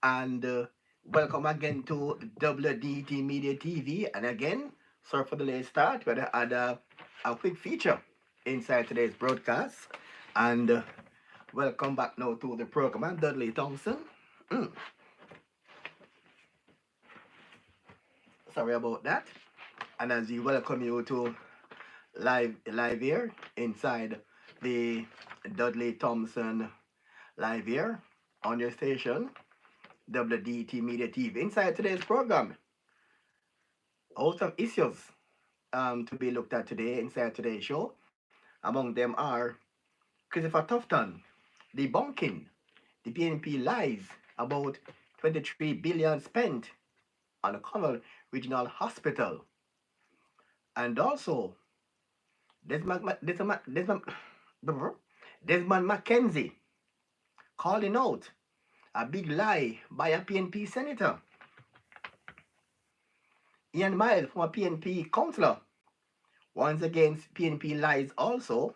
and welcome again to WDT Media TV. And again, sorry for the late start, but I had a quick feature inside today's broadcast. And welcome back now to the program. I'm Dudley Thompson. Mm, Sorry about that. And as we welcome you to live here inside the Dudley Thompson live here on your station WDT Media TV. Inside today's program, host of issues to be looked at today inside today's show. Among them are Christopher Tufton debunking the PNP lies about 23 billion spent on the Connell Regional Hospital, and also Desmond McKenzie calling out a big lie by a PNP senator. Ian Miles, from a PNP councillor, once against PNP lies also,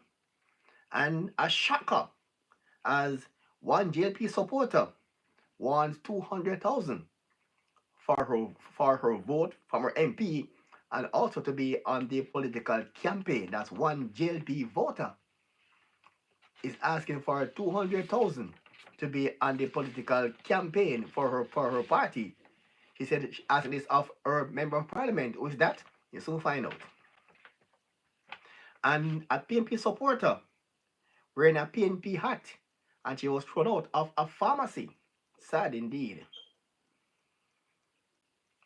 and a shocker as one JLP supporter wants 200,000 for her vote from her MP and also to be on the political campaign. That's one JLP voter is asking for 200,000 to be on the political campaign for her party. She said she asked this of her member of parliament. Who is that? You soon find out. And a PNP supporter wearing a PNP hat, and she was thrown out of a pharmacy. Sad indeed.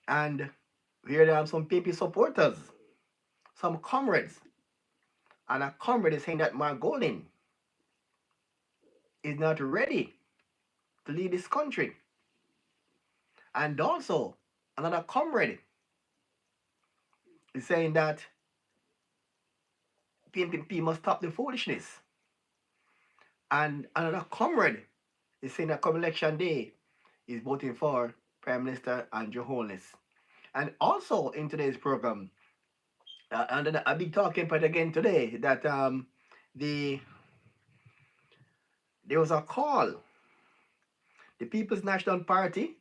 And here there are some PNP supporters, some comrades, and a comrade is saying that Margolin is not ready to lead this country. And also, another comrade is saying that PNP must stop the foolishness. And another comrade is saying that come election day is voting for Prime Minister Andrew Holness. And also in today's program, and then a big talking point again today that there was a call. The People's National Party,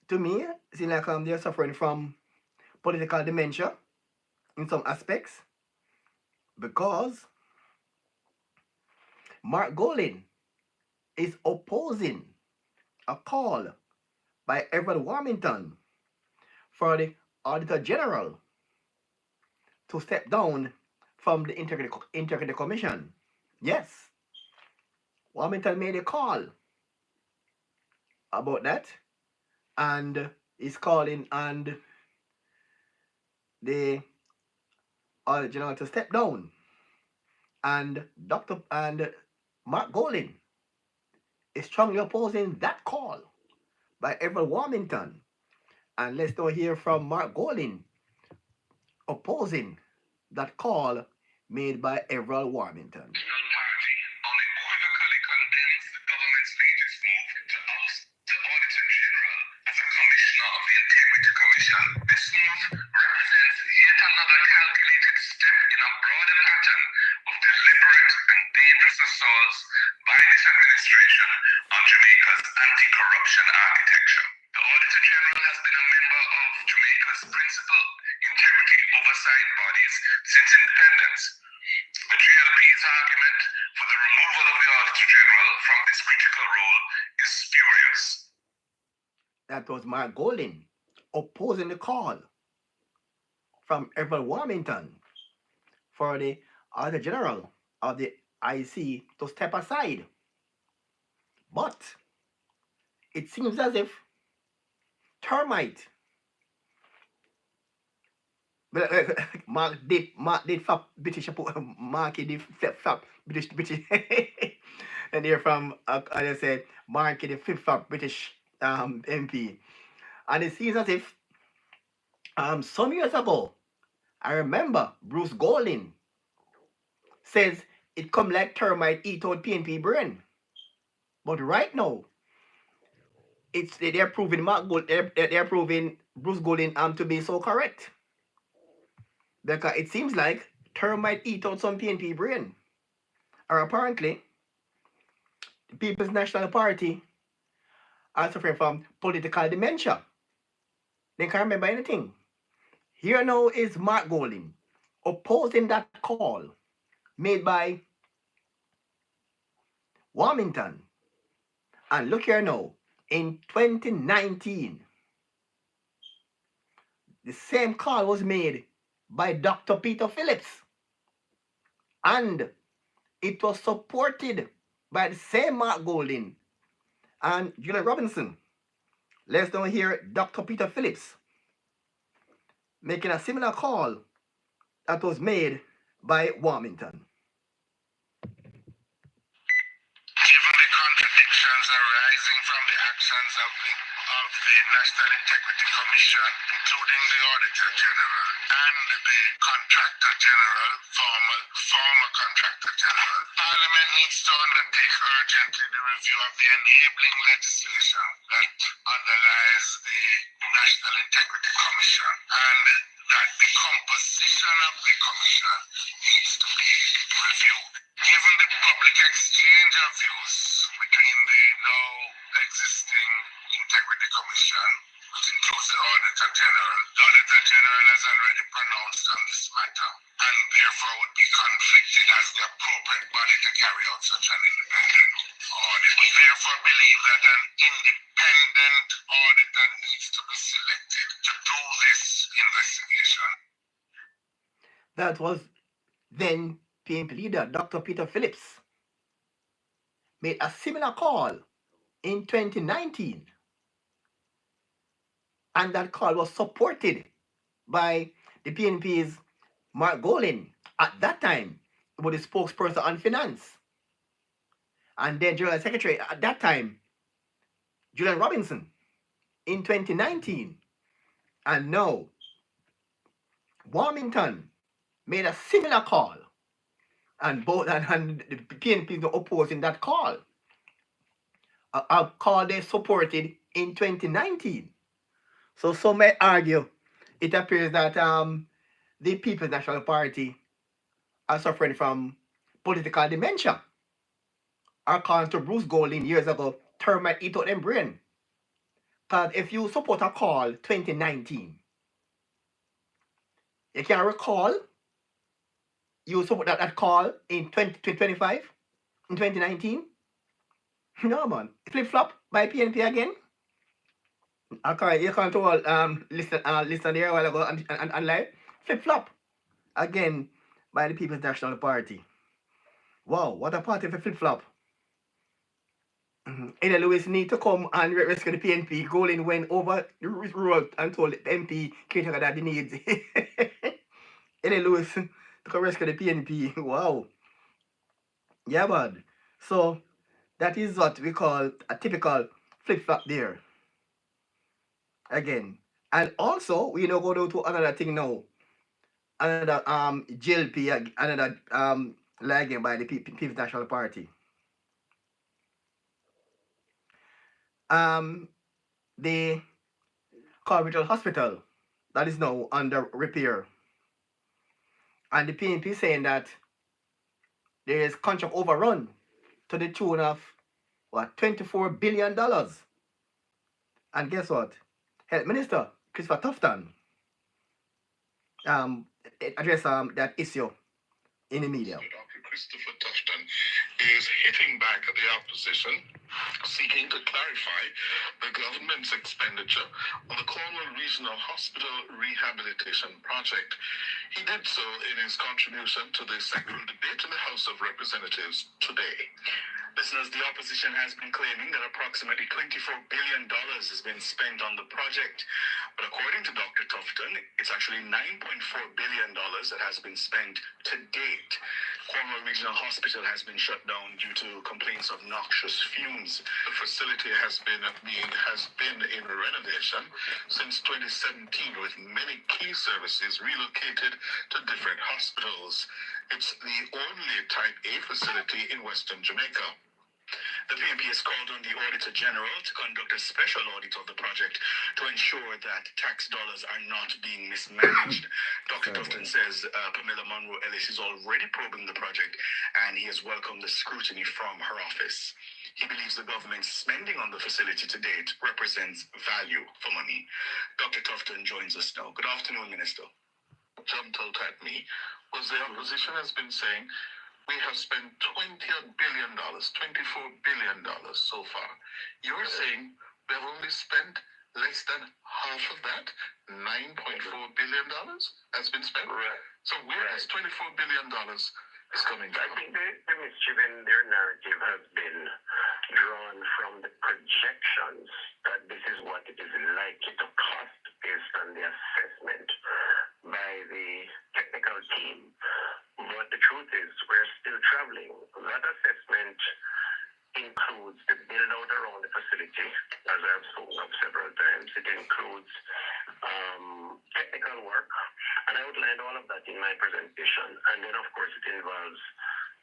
to me, seems like they're suffering from political dementia in some aspects because Mark Golin is opposing a call by Everett Warmington for the Auditor General to step down from the Integrity Commission. Yes, Warmington made a call about that, and is calling on the Auditor General to step down. And Mark Golin is strongly opposing that call by Everett Warmington. And let's now hear from Mark Golin opposing that call made by Everett Warmington. assaults by this administration on Jamaica's anti-corruption architecture. The Auditor General has been a member of Jamaica's principal integrity oversight bodies since independence. The JLP's argument for the removal of the Auditor General from this critical role is spurious. That was Mark Golding opposing the call from Everett Warmington for the Auditor General of the IC to step aside. But it seems as if termite Mark did fap British Mark did fap British and they're from as I said Mark the fifth fap British MP, and it seems as if some years ago I remember Bruce Golding says it come like termite eat out PNP brain, but right now they're proving they're proving Bruce Golding to be so correct, because it seems like termite eat out some PNP brain, or apparently the People's National Party are suffering from political dementia. They can't remember anything. Here now is Mark Golding opposing that call made by Warmington. And look here now, in 2019, the same call was made by Dr. Peter Phillips. And it was supported by the same Mark Golding and Julia Robinson. Let's now hear Dr. Peter Phillips making a similar call that was made by Warmington. Given the contradictions arising from the actions of the National Integrity Commission, including the Auditor General and the Contractor General, former Contractor General, Parliament needs to undertake urgently the review of the enabling legislation that underlies the National Integrity Commission, and that the composition of the commission needs to be reviewed. Given the public exchange of views between the now existing Integrity Commission, which includes the Auditor General, the Auditor General has already pronounced on this matter and therefore would be conflicted as the appropriate body to carry out such an independent audit. We therefore believe that an independent auditor needs to be selected to do this investigation. That was then PNP leader Dr. Peter Phillips made a similar call in 2019. And that call was supported by the PNP's Mark Golding. At that time, he was the spokesperson on finance. And then General Secretary at that time, Julian Robinson, in 2019. And now, Warmington made a similar call. And both and the PNP is opposing that call. A call they supported in 2019. So some may argue it appears that the People's National Party are suffering from political dementia. According to Bruce Golding years ago, termite eat out them brain. Because if you support a call 2019, you can recall you support that call in 2025, in 2019. No man, flip flop by PNP again. Okay, you can't all listen there a while ago and live. Flip flop again by the People's National Party. Wow, what a party for flip flop. Ada Lewis need to come and rescue the PNP. Golding went over the road and told the MP caretaker that he needs. Ada Lewis to come rescue the PNP. Wow. Yeah, man. So that is what we call a typical flip flop there. Again. And also, we now go down to another thing now. Another JLP, another lagging by the People's National Party. The Corbital Hospital that is now under repair. And the PNP saying that there is contract overrun to the tune of what, $24 billion. And guess what? Health Minister Christopher Tufton addressed that issue in the media. Dr. Christopher Tufton is hitting back at the opposition, seeking to clarify the government's expenditure on the Cornwall Regional Hospital Rehabilitation Project. He did so in his contribution to the second debate in the House of Representatives today. Listeners, the opposition has been claiming that approximately $24 billion has been spent on the project. But according to Dr. Tufton, it's actually $9.4 billion that has been spent to date. Cornwall Regional Hospital has been shut down due to complaints of noxious fumes. The facility has been in renovation since 2017, with many key services relocated to different hospitals. It's the only Type A facility in Western Jamaica. The PNP has called on the Auditor General to conduct a special audit of the project to ensure that tax dollars are not being mismanaged. Dr. Tufton says Pamela Monroe Ellis is already probing the project, and he has welcomed the scrutiny from her office. He believes the government's spending on the facility to date represents value for money. Dr. Tufton joins us now. Good afternoon, Minister. Jumped out at me was the opposition has been saying we have spent $20 billion, $24 billion so far. You're saying we have only spent less than half of that, $9.4 billion has been spent? Right. So where is $24 billion is coming from? I think the mischief in their narrative has been drawn from the projections that this is what it is likely to cost based on the assessment by the technical team. But the truth is, we're still traveling. That assessment includes the build out around the facility, as I've spoken of several times. It includes technical work, and I outlined all of that in my presentation. And then, of course, it involves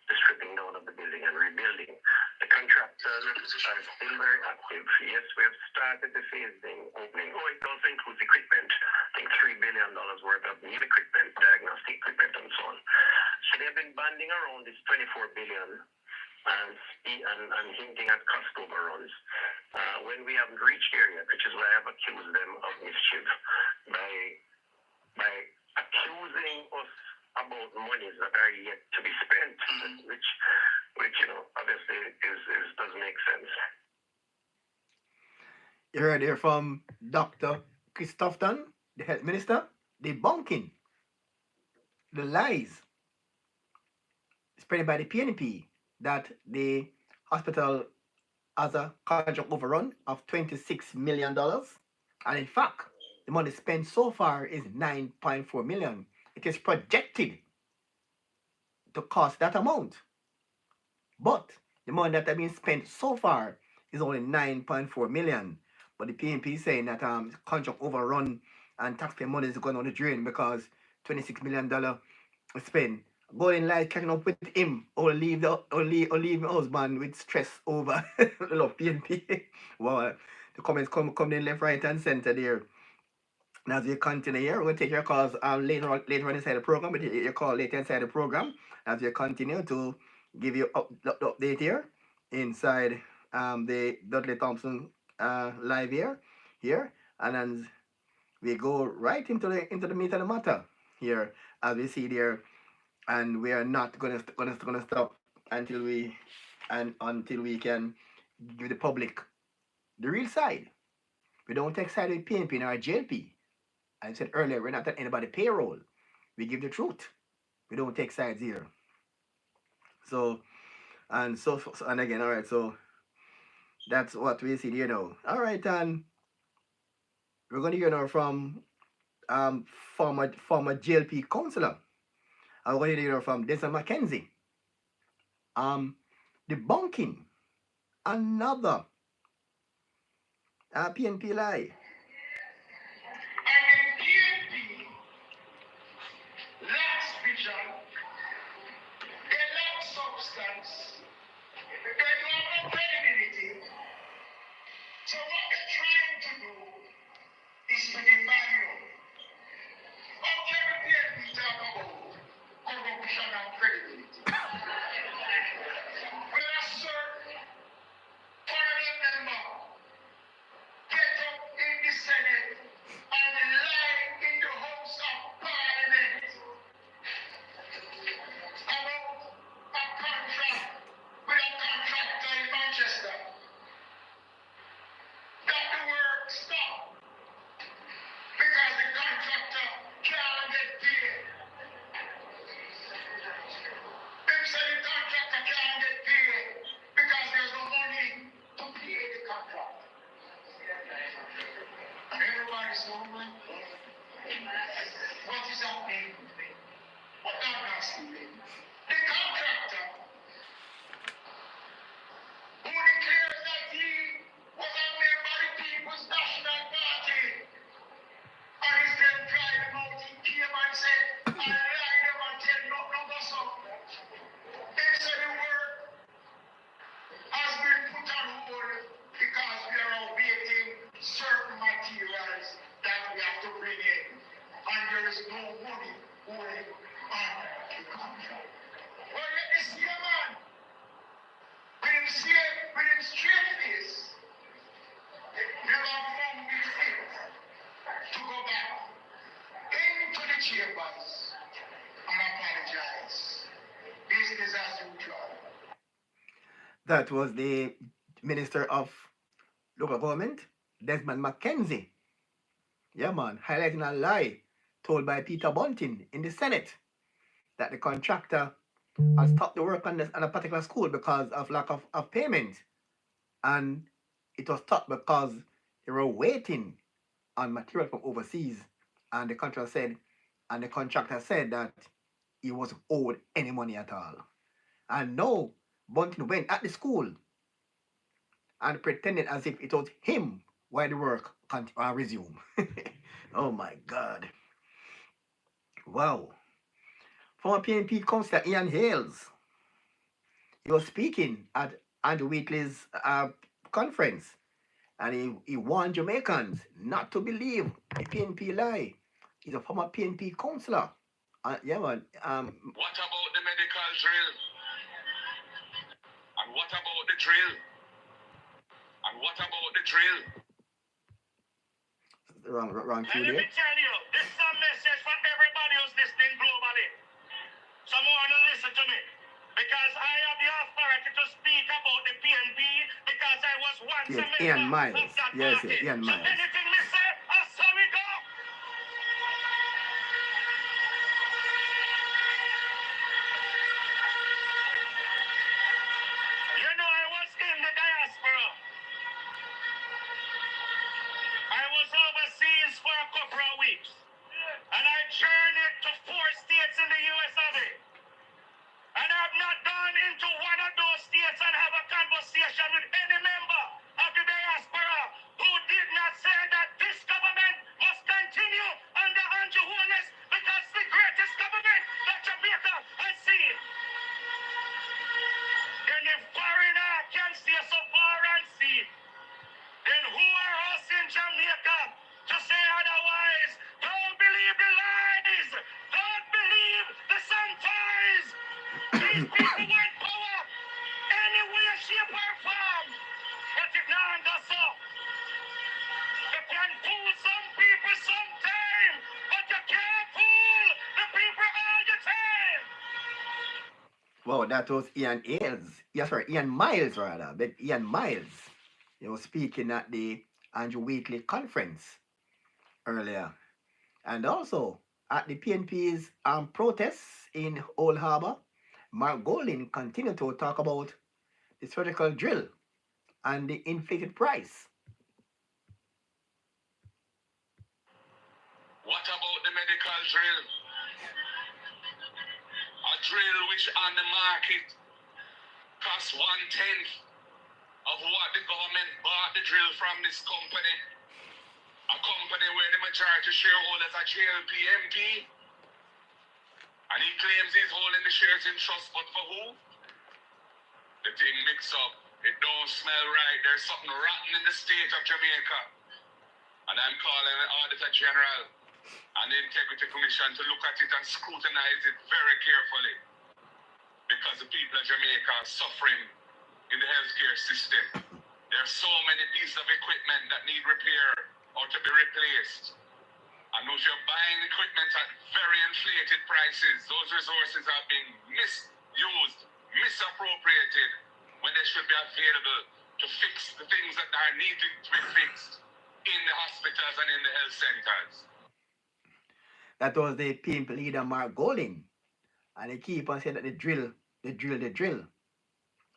the stripping down of the building and rebuilding. The contractors are still very active. Yes, we have started the phasing opening. Oh, it also includes equipment. I think $3 billion worth of new equipment, diagnostic equipment, and so on. So they've been banding around this $24 billion and hinting at cost overruns when we haven't reached there yet, which is why I've accused them of mischief by accusing us about monies that are yet to be spent, which obviously doesn't make sense. You heard here from Dr. Christopherson, the health minister, debunking the lies spread by the PNP that the hospital has a contract overrun of $26 million. And in fact, the money spent so far is $9.4 million. It is projected to cost that amount. But the money that has been spent so far is only $9.4 million. But the PNP is saying that contract overrun and taxpayer money is going on the drain because $26 million was spent. Going like catching up with him or leave my husband with stress over love PNP. Well, the comments come in left, right, and center there. And as we continue here, we're going to take your calls later on inside the program. We'll take your call later inside the program as we continue to give you the update here inside the Dudley Thompson live here, and then we go right into the meat of the matter here as we see there, and we are not gonna stop until we can give the public the real side. We don't take side with PNP in our JLP. I said earlier, we're not on anybody's payroll. We give the truth. We don't take sides here. So again, all right. So that's what we see here now. All right, and we're going to hear now from former JLP councillor. I'm going to hear from Desmond McKenzie. Debunking another PNP lie. So what they're trying to do is to define you. How can the PNP talk about corruption and credibility? When a certain parliament member get up in the Senate and lie in the House of Parliament about a contract with a contractor in Manchester, that the work stop because the contractor can't get paid. They say the contractor can't get paid because there's no money to pay the contract. Everybody's wondering, what is happening? What I'm asking you. The contractor who declares that he was a member of the People's National Party and is then driving out, he came and said, I lied them and tell no number so. They said the work has been put on hold because we are awaiting certain materials that we have to bring in. And there is no money owing on the contract. That was the Minister of Local Government, Desmond McKenzie. Yeah, man, highlighting a lie told by Peter Bunting in the Senate that the contractor had stopped the work on a particular school because of lack of payment. And it was stopped because they were waiting on material from overseas. And the contractor said that he was owed any money at all. And now Bunting went at the school and pretended as if it was him while the work resumed. Oh my God. Wow. Former PNP Councillor Ian Hales, he was speaking at Andrew Wheatley's conference, and he warned Jamaicans not to believe the PNP lie. He's a former PNP councillor. Yeah, man. What about the medical drill? And what about the drill? And what about the drill? Wrong And cue let there. me tell you, this is a message for everybody who's listening globally. Someone want to listen to me. Because I have the authority to speak about the PNP because I was once Yes, a member Ian Miles. of that Yes, party. Ian So Miles. anything me say, that's how we go. You know, I was in the diaspora. I was overseas for a couple of weeks. And I journeyed to 4 states in the US of A. And I've not gone into one of those states and have a conversation with any member of the diaspora who did not say that this government must continue under Andrew Holness because it's the greatest government that Jamaica has seen. Then if foreigner can stay so far and see, then who are us in Jamaica to say otherwise? Don't believe the lies. Don't believe the sometimes. These people want power any way, shape, or form. But it now does so. You can fool some people sometime, but you can't fool the people all the time. Wow, that was Ian Hales. Yeah, sorry, Ian Miles rather. But Ian Miles. He was speaking at the Andrew Wheatley conference earlier. And also at the PNP's protests in Old Harbour, Mark Golding continued to talk about the surgical drill and the inflated price. What about the medical drill? A drill which on the market costs 1/10 of what the government bought the drill from this company. A company where the majority shareholders are JLP MP. And he claims he's holding the shares in trust, but for who? The thing mixed up. It don't smell right. There's something rotten in the state of Jamaica. And I'm calling the Auditor General and the Integrity Commission to look at it and scrutinize it very carefully. Because the people of Jamaica are suffering in the healthcare system. There are so many pieces of equipment that need repair or to be replaced. And if you're buying equipment at very inflated prices, those resources are being misused, misappropriated, when they should be available to fix the things that are needed to be fixed in the hospitals and in the health centers. That was the PNP leader Mark Golding. And they keep on saying that the drill.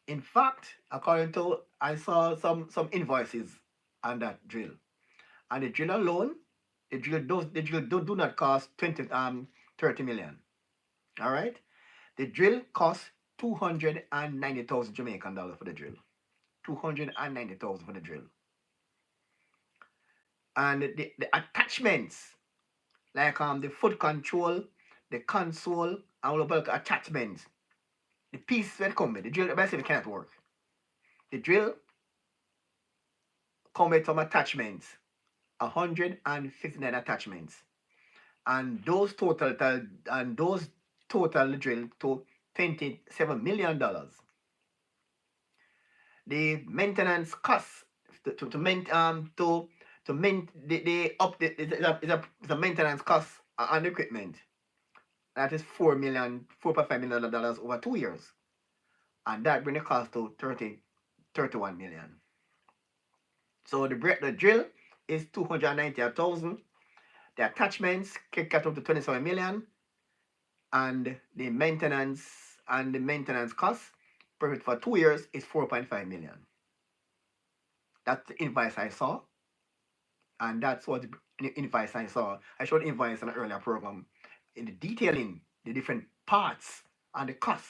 In fact, according to, I saw some invoices on that drill. And the drill alone, the drill do not cost 30 million. All right? The drill costs 290,000 Jamaican dollars for the drill. 290,000 for the drill. And the attachments, like the foot control, the console, and all about the attachments, the pieces that come with the drill basically cannot work. The drill come with some attachments, 159 attachments, and those total the drill to $27 million. The maintenance costs the maintenance cost on the equipment. That is $4.5 million over 2 years. and that bring the cost to 31 million. So the drill is 290,000. The attachments kick up to 27 million, and the maintenance cost for 2 years is 4.5 million. That's the invoice I saw, and that's what the invoice I saw. I showed invoice in an earlier program in the detailing the different parts and the cost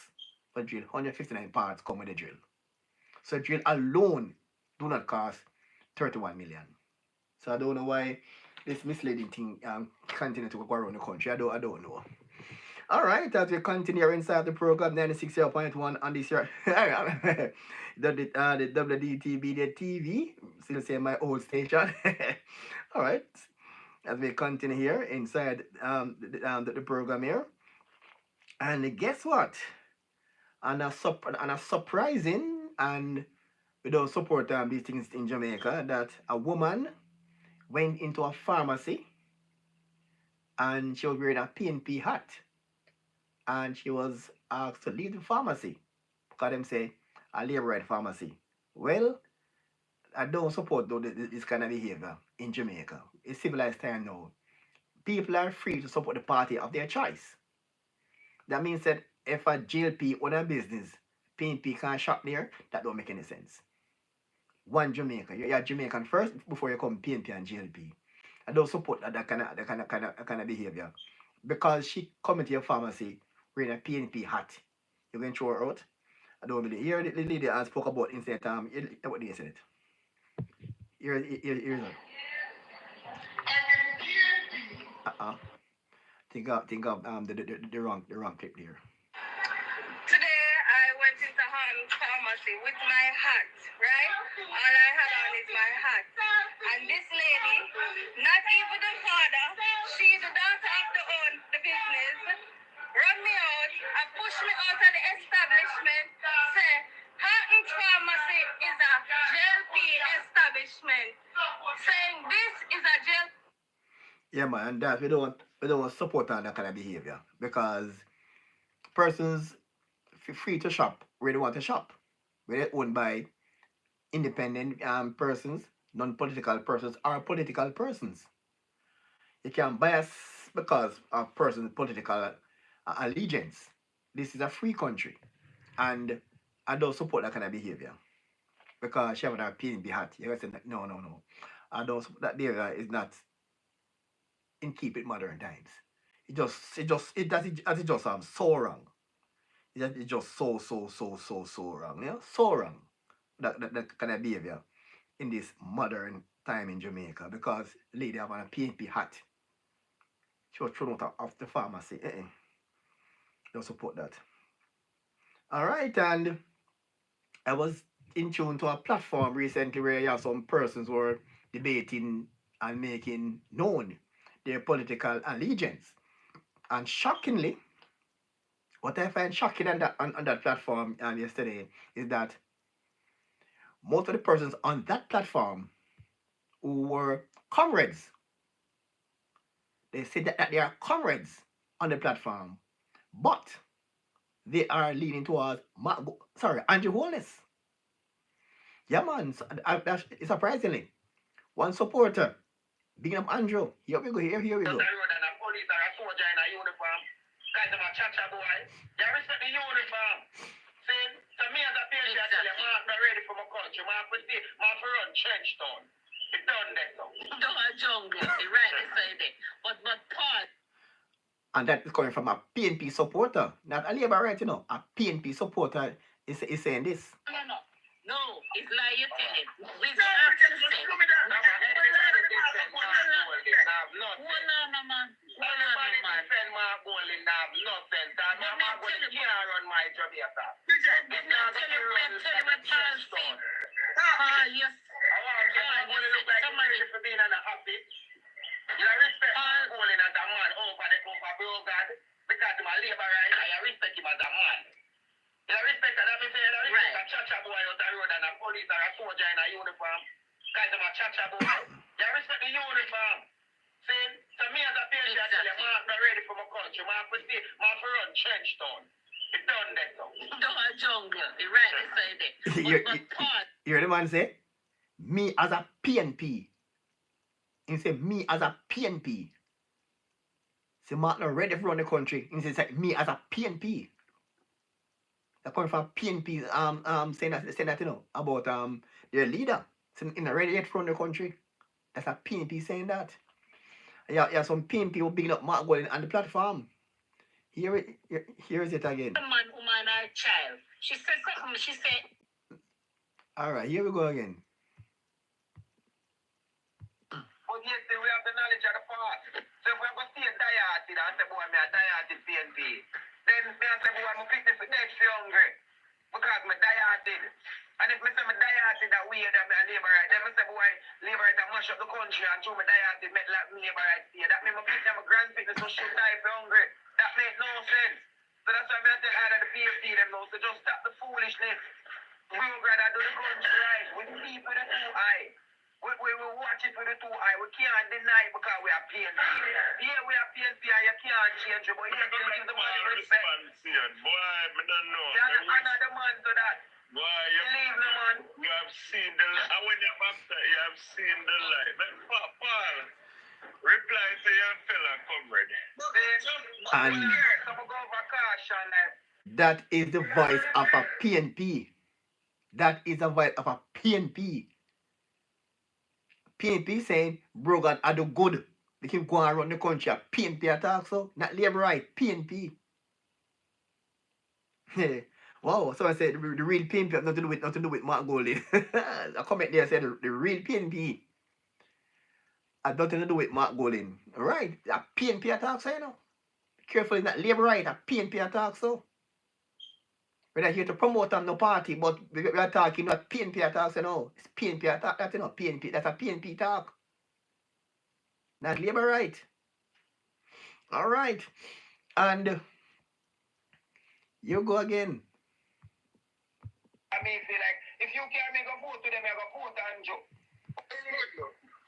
for drill. 159 parts come with the drill. So drill alone do not cost 31 million. So I don't know why this misleading thing continue to go around the country. I don't know. All right, as we continue inside the program 96.1 on this year, the WDTV, the TV, still say my old station. All right, as we continue here inside the program here, and guess what? And a surprising, and we don't support these things in Jamaica, that a woman went into a pharmacy and she was wearing a PNP hat, and she was asked to leave the pharmacy because them say a labor right pharmacy. Well, I don't support this kind of behavior in Jamaica. It's civilized time now. People are free to support the party of their choice. That means that if a JLP own a business, PNP can't shop there, that don't make any sense. One Jamaica, you're Jamaican first before you come PNP and JLP. I don't support that kind of behavior. Because she come into your pharmacy wearing a PNP hat, you're going to throw her out. I don't believe. Here, the lady I spoke about instead. What do you say it? Here's it. Think of the wrong clip here. Today I went into Harlem Pharmacy with my hat, right? All I had on is my hat. And this lady, not even the father, she the daughter of the business, run me out and push me out of the establishment, say Harlem Pharmacy is a JLP establishment, saying this is a JLP. Yeah, man, and that we don't support that kind of behavior, because persons free to shop where they want to shop, where they're owned by independent persons, non-political persons, or political persons. You can bias because of person's political allegiance. This is a free country, and I don't support that kind of behavior, because she have a PNB hat. You say no. I don't support that behavior. Is not in keep it modern times. It just so wrong. It's just so wrong. Yeah, so wrong. That kind of behavior in this modern time in Jamaica, because lady have a PNP hat. She was thrown out of the pharmacy. Don't support that. All right, and I was in tune to a platform recently where you have some persons were debating and making known their political allegiance. And shockingly, what I find shocking on that platform yesterday is that most of the persons on that platform who were comrades, they said that they are comrades on the platform, but they are leaning towards Andrew Holness. Yeah, man, surprisingly, one supporter, big up Andrew. Here we go. Here we go. Guys, I'm a cha-cha boy. You respect the uniform. See, so me as a patient, I tell you, I'm not ready for my country. I'm for run trench town. It's done there, so. Don't a jungle, right beside it. But Paul. And that is coming from a PNP supporter, not a Labour right, A PNP supporter is saying this. No, it's like you tell it. We have to say. Guys, I'm a cha-cha boy. You respect the uniform. See, so me as a patient, I tell you, I'm not ready for my country. I'm for run trench town. It done that. Don't a jungle. The right side there. You hear the man say? Me as a PNP. He say, me as a PNP. Say, Martin ready to run the country. He say, me as a PNP. That coming from PNP, saying that, you know, about their leader. Saying, in the ready to run the country. That's a PNP saying that. Yeah, some PNP who bigging up Mark Golden on the platform. Here is it again. Man, woman, or child. She said something. She said. Alright, here we go again. But yes, we have the knowledge of the past. So if we have to stay dieted and say, boy, me a dieted PNP, then me a say, boy, I'm fitness for next hungry. Because me dieted. And if me say me dieted that way, that me a labor right, then me say, boy, labor right and mash up the country and through me dieted, make like me labor right here. That means my fitness, my grand fitness, so should die for hungry. That makes no sense. So that's why I tell all of the PFD them now, so just stop the foolishness. We would rather do the country right. We see for the two eye. We watch it for the two eye. We can't deny it because we are PNP. Here we are PNP and you can't change it, but you have to give the man respect. Boy, I don't know. You have to honor the man to that. Boy, Believe the man. you have seen the light. And when you're after, you have seen the light. But Paul, reply to your fella, comrade. And that is the voice of a PNP. That is the voice of a PNP. PNP saying, bro, God, I do good. They keep going around the country. PNP attack, so not labor right. PNP. Wow, so I said the real PNP have nothing to do with Mark Golding. A comment there said the real PNP had nothing to do with Mark Golding. Right, a PNP attack, so you know. Careful, it's not labor right, a PNP attack, so. We're not here to promote them no party, but we are talking about PNP attacks, you know. It's PNP attack, that's, you know, PNP, that's a PNP talk. Not labor right. All right. And you go again. I mean, feel like, if you can't make a vote to them, you go vote on Joe.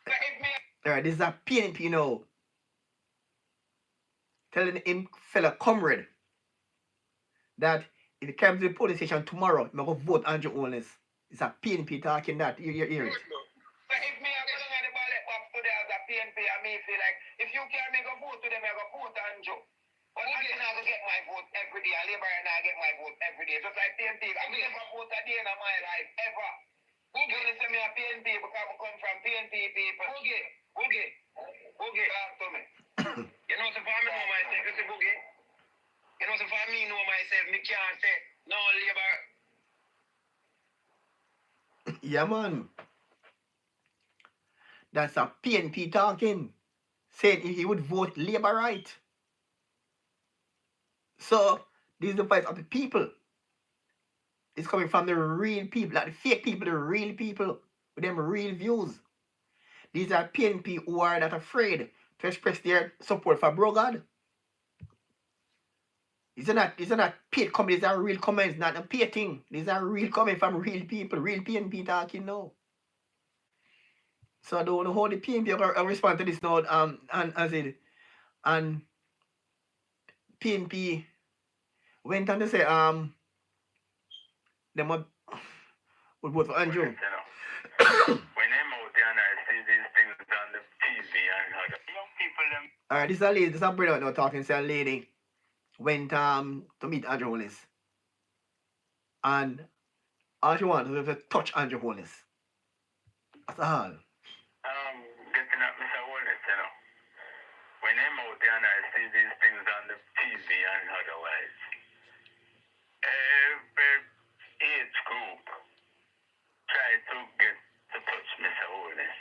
So if me... All right, this is a PNP, you know. Telling him, fella comrade, that if you come to the police station tomorrow, I'm going to vote Andrew Holness. It's a PNP talking that. You hear it. So if me have to the ballot box today as a PNP, I mean, feel like, if you can't make a vote to them, you go vote on Joe. Well, I can never get my vote every day. I Labour and I get my vote every day. Just like PNP. I never vote a day in my life, ever. Who gonna send me a PNP because I come from PNP people? Boogie. Talk to me. You know, so for me know myself, it's a Boogie. You know, so for me know myself, me can't say, no, Labour. Yeah, man. That's a PNP talking. Saying he would vote Labour right. So, this is the voice of the people. It's coming from the real people, not the fake people, the real people with them real views. These are PNP who are not afraid to express their support for Brogard. These are not paid comments, these are real comments, not a paid thing. These are real comments from real people, real PNP talking now. So I don't know how the PNP will respond to this now. And PNP went on to say them would vote for Andrew. When I'm out there and I see these things on the TV and other young people, them. Alright, this is a lady, this is a brother now talking. Say a lady went to meet Andrew Holness. And all she wanted was to touch Andrew Holness. That's all. Getting at Mr. Holness, you know. When I'm out there and I see these things on the TV and otherwise, every age group try to get to touch Mr. Holness.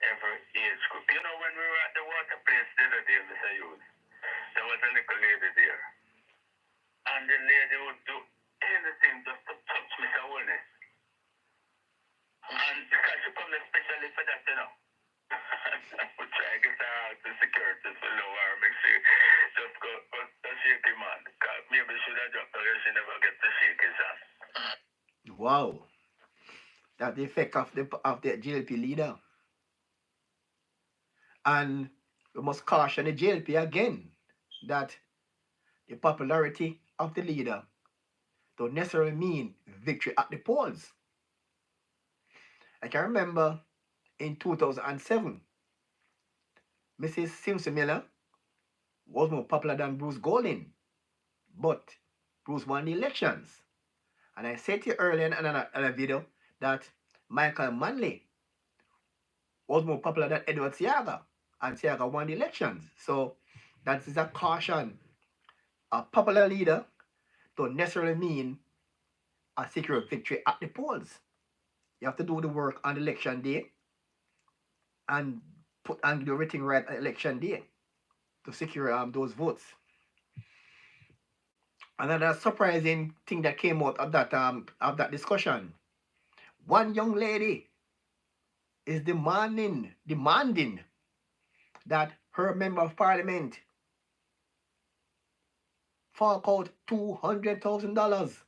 Every age group. You know, when we were at the water place the other day, Mr. Youth, there was a little lady there. And the lady would do anything just to touch Mr. Holness. And because she come especially for that, you know. I would try to get her out to security to lower her, make sure just go shake him on. Because maybe she should have dropped her, she never get to shake his hand. Wow. That's the effect of the JLP leader. And we must caution the JLP again that the popularity of the leader don't necessarily mean victory at the polls. I can remember in 2007, Mrs. Simpson Miller was more popular than Bruce Golding, but Bruce won the elections. And I said to you earlier in another video that Michael Manley was more popular than Edward Seaga, and Seaga won the elections. So that is a caution. A popular leader don't necessarily mean a secure victory at the polls. You have to do the work on election day and do everything right on election day to secure those votes. Another surprising thing that came out of that discussion: one young lady is demanding that her member of parliament fork out $200,000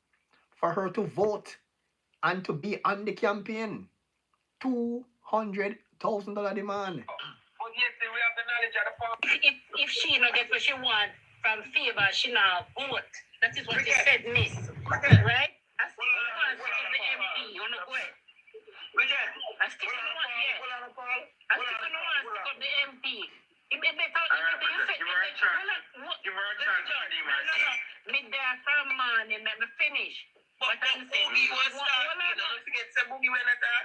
for her to vote and to be on the campaign. $200,000 demand. But yes, we have the knowledge of the farm. If she not get what she want from favor, she now vote. That is what she said, miss. Right? I still want to the MP. You know go ahead. I still want, yes. I still want to the MP. It better you say give her a chance. Mid there from morning, let me finish. But I'm saying we was starting, don't forget some boogie when at that.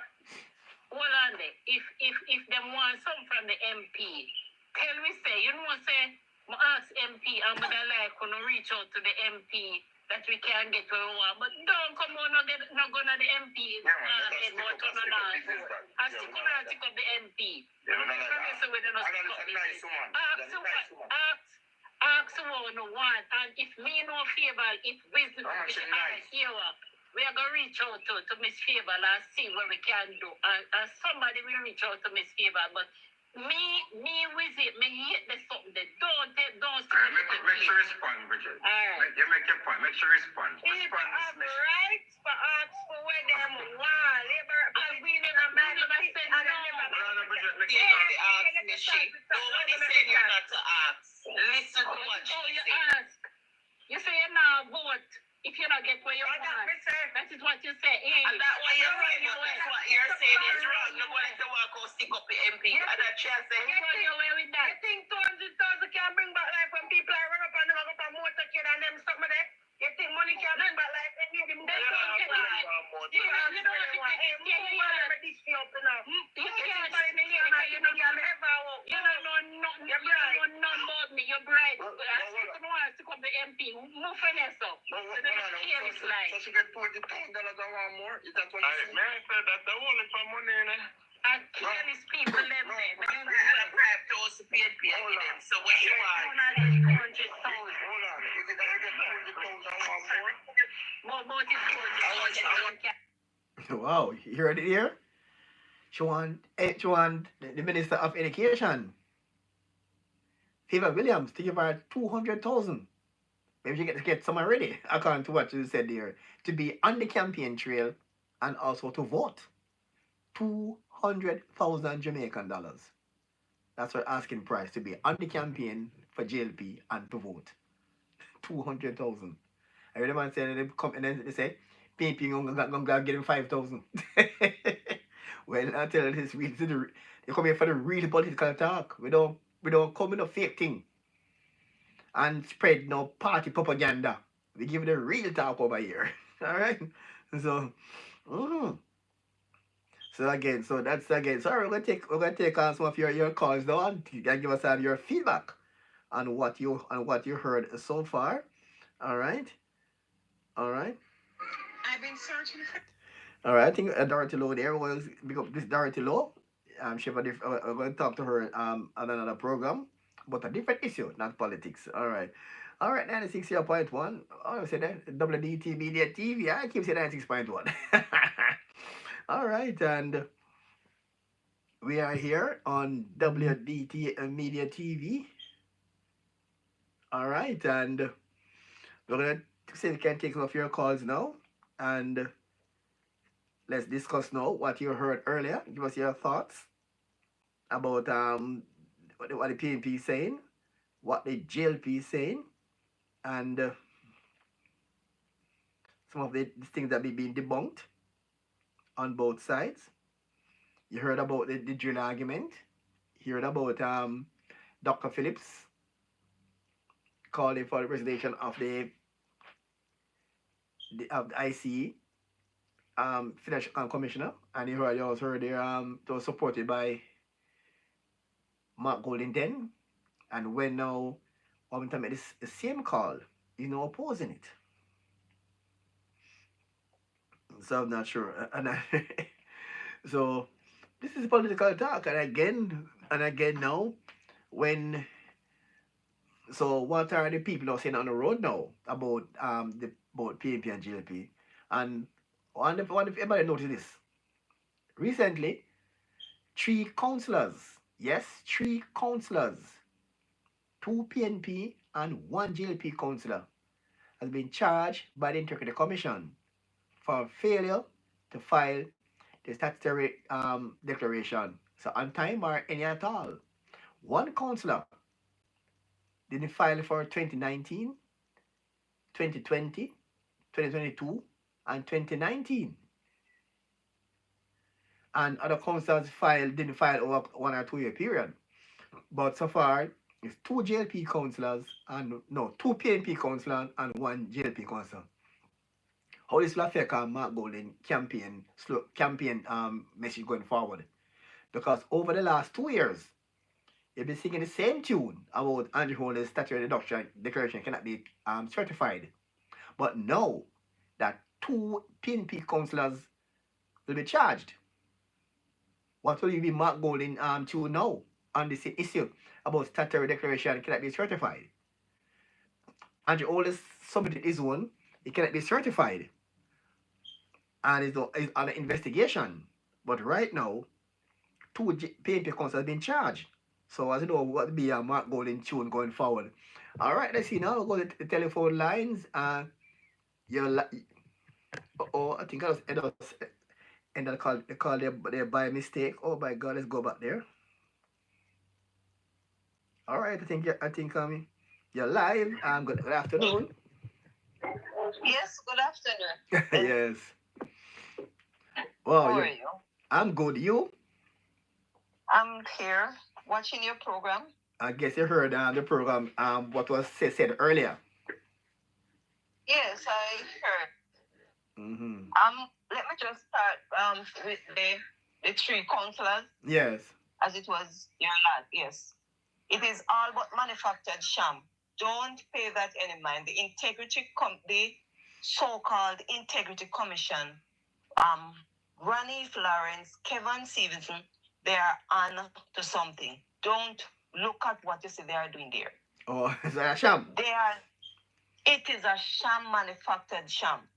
Hold on there. If them want some from the MP, tell me say, you know say, I ask MP and I like when reach out to the MP that we can get where we want. But don't come on not go to the MP. I stick on the MP. Ask one one, and if me no favor, if wisdom here, we are gonna reach out to Miss Favor and see what we can do. And somebody will reach out to Miss Favor, but me visit, me hate the something. Don't make sure respond, Bridget. Alright. You make your point. Make sure respond. People have rights for ask for where them want. Labor, we never man, never said no. Nobody said you're not to ask. Listen to what you ask. You say you're not vote. If you don't get where you want, that is what you say. And that what you're right. What you're saying is wrong. You're going to walk out, stick up the MP. And that chance say, you run your way with that. You think 200,000 can bring back life when people are run up and run up a motorcade and them stuff like that? You think money can bring back life when you them they don't get it? You know what you think? You want to this up enough. You can't buy me here because you don't ever walk. You don't know nothing. You don't know nothing about me. You're bright. I still want to come to MP. Move for yourself. So she get $20,000 or more? Is that what you say? Man, said that the only for money, and these people live there. We have 5,000 paid them. So what you want? Hold on. Is it that you get $200,000 or more? More is 400,000. Wow, you heard it here? She want the Minister of Education, Favor Williams, to give her 200,000. Maybe she get some already, according to what you said there, to be on the campaign trail and also to vote. 200,000 Jamaican dollars. That's her asking price, to be on the campaign for JLP and to vote. 200,000. I heard the man say, they come and then they say, PNP gonna get him 5,000. Well, I tell you this, they come here for the real political talk. We don't come with no fake thing and spread no party propaganda. We give the real talk over here. Alright? So that's again. So we're gonna take on some of your calls now and give us your feedback on what you heard so far. Alright. I've been searching for. Alright, I think Dorothy Lowe there was because this Dorothy Lowe. We're going to talk to her on another program, but a different issue, not politics. Alright, 96.1. I say that WDT Media TV. I keep saying 96.1. Alright, and we are here on WDT Media TV. Alright, and we're going to see if we can take some of your calls now. And let's discuss now what you heard earlier. Give us your thoughts about what the PNP is saying, what the JLP is saying, and some of the things that be being debunked on both sides. You heard about the drill argument. You heard about Dr. Phillips calling for the resignation of the ICE financial commissioner, and you also heard there it was supported by Mark Golden then, and when now Washington made the same call, opposing it. So I'm not sure, so this is political talk, and again now when. So what are the people now saying on the road now about PNP and JLP? And wonder if everybody noticed this. Recently, three councillors, yes, three councillors, two PNP and one JLP councillor, has been charged by the Integrity Commission for failure to file the statutory declaration. So on time or any at all. One councillor didn't file for 2019, 2020, 2022, and 2019. And other councillors didn't file over 1 or 2 year period. But so far, it's two JLP councillors and no, two PNP councillors and one JLP councillor. How this will affect Mark Golden campaign message going forward? Because over the last 2 years, you've been singing the same tune about Andrew Holden's statutory declaration cannot be certified. But now that two PNP councillors will be charged, what will you be Mark Golden tune now on this issue about statutory declaration cannot be certified? Andrew Holden submitted his one, it cannot be certified, and is under investigation. But right now, two PNP councillors have been charged. So as you know, what will be a Mark Golden tune going forward? All right, let's see now. We'll go to the telephone lines. I think I just and they call there by mistake. Oh my God, let's go back there. All right, I think you're live. Good afternoon. Yes, good afternoon. Yes. How are you? I'm good. You? I'm here watching your program. I guess you heard the program. What was said earlier. Yes, I heard. Mm-hmm. Let me just start with the three councillors. Yes. As it was your lad. Yes. It is all but manufactured sham. Don't pay that any mind. The so-called Integrity Commission, Ronnie Florence, Kevin Stevenson, they are on to something. Don't look at what you see they are doing there. Oh, it's a sham. It is a sham, manufactured sham.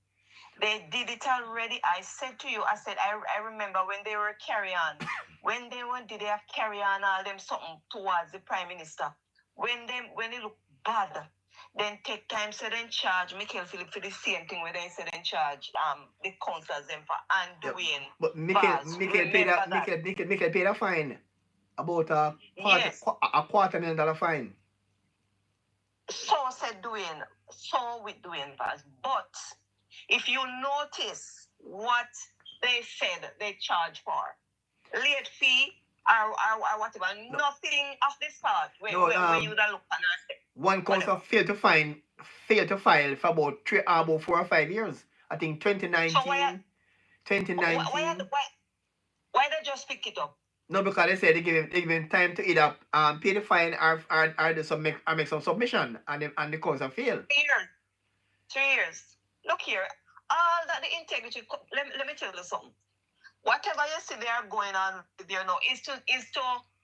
They did it already. I said to you, I remember when they were carry on. When did they have carry on all them something towards the Prime Minister? When they look bad, then take time so then charge Michael Philip for the same thing where they said then charge the councillors them for undoing. But Michael paid a fine. About a $250,000 fine. So said doing, so with doing Baz. But if you notice what they said they charge for, late fee or whatever, nothing of this sort. When you would have looked at one council failed to file for about 4 or 5 years. I think 2019. So 2019. Why they just pick it up? No, because they said they give him time to either pay the fine or make some submission, and the council fail. 3 years. Look here, all that the integrity. Let me tell you something. Whatever you see they are going on there now is to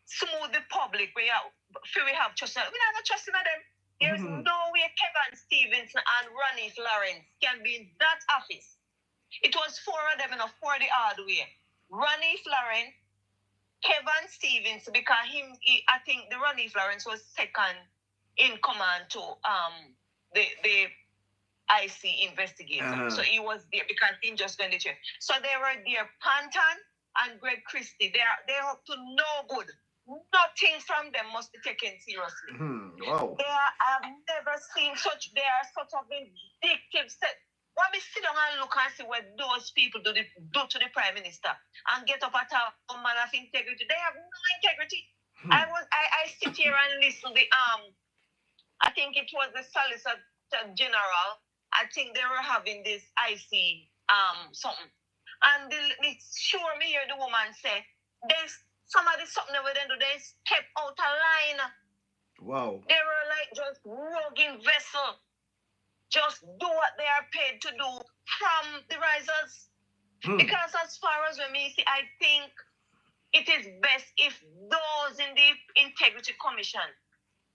smooth the public. We have trust. We not trust in them. There's no way Kevin Stevenson and Ronnie Florence can be in that office. It was 4 of them, for the hard way. Ronnie Florence, Kevin Stevenson, because I think the Ronnie Florence was second in command to the IC investigator. So he was there because he just went there. So they were there, Panton and Greg Christie. They're up to no good. Nothing from them must be taken seriously. Wow. I have never seen such. They are such a vindictive set. When we sit down and look and see what those people do to the Prime Minister and get up at a man of integrity, they have no integrity. I sit here and listen to the I think it was the Solicitor General. I think they were having this IC something. And they sure me hear the woman say, there's somebody something over there, they step out of line. Wow. They were like just roguing vessel. Just do what they are paid to do from the risers. Because as far as me see, I think it is best if those in the Integrity Commission,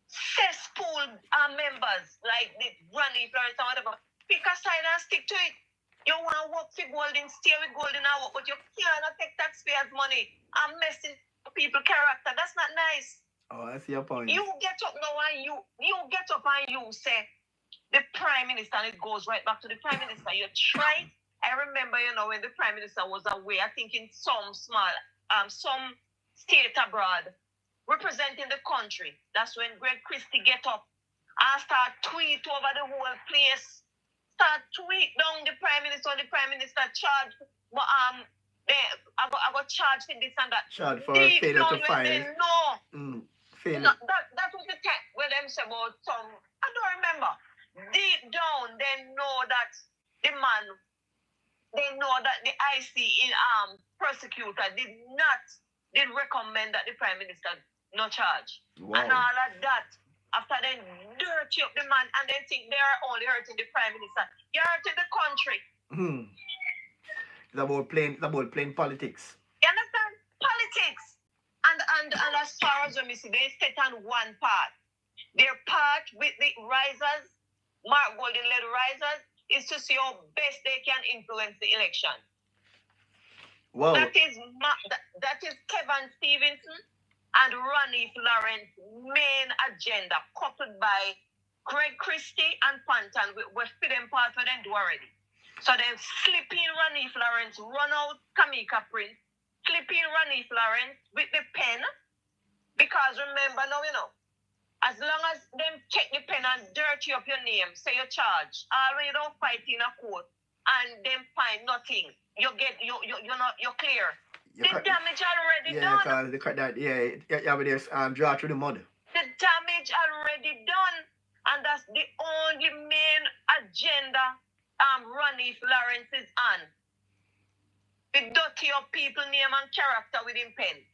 cesspool members like the Granny Florence or whatever, pick a side and stick to it. You want to work for golden, stay with golden hour, but you cannot take taxpayers' money and mess in people's character. That's not nice. Oh, I see your point. You get up now and you get up and you say the Prime Minister, and it goes right back to the Prime Minister. You try. I remember, when the Prime Minister was away, I think in some state abroad, representing the country. That's when Greg Christie get up and start tweet over the whole place. Start tweet down the Prime Minister, the Prime Minister charge, but I got charged for this and that. Charged for failure to file. No, that was the time when them say about some, I don't remember. Deep down, they know that the IC prosecutor did recommend that the Prime Minister no charge. Wow. And all of that, after they dirty up the man and they think they are only hurting the Prime Minister, you're hurting the country. It's about plain politics. You understand? Politics. And as far as we see, they sit on one part. Their part with the risers, Mark Golden-led risers, is to see how best they can influence the election. Wow. That is Kevin Stevenson and Ronnie Florence's main agenda, coupled by Greg Christie and Panton, with them part of them do already. So they slip in Ronnie Florence, run out Kamika Prince, slip in Ronnie Florence with the pen, because remember now, as long as them check the pen and dirty up your name, say your charge, already don't fight in a court, and them find nothing, you're clear. The damage already done. Draw through the mud. The damage already done, and that's the only main agenda Ronnie Florence is on. The dirty up people name and character within pen.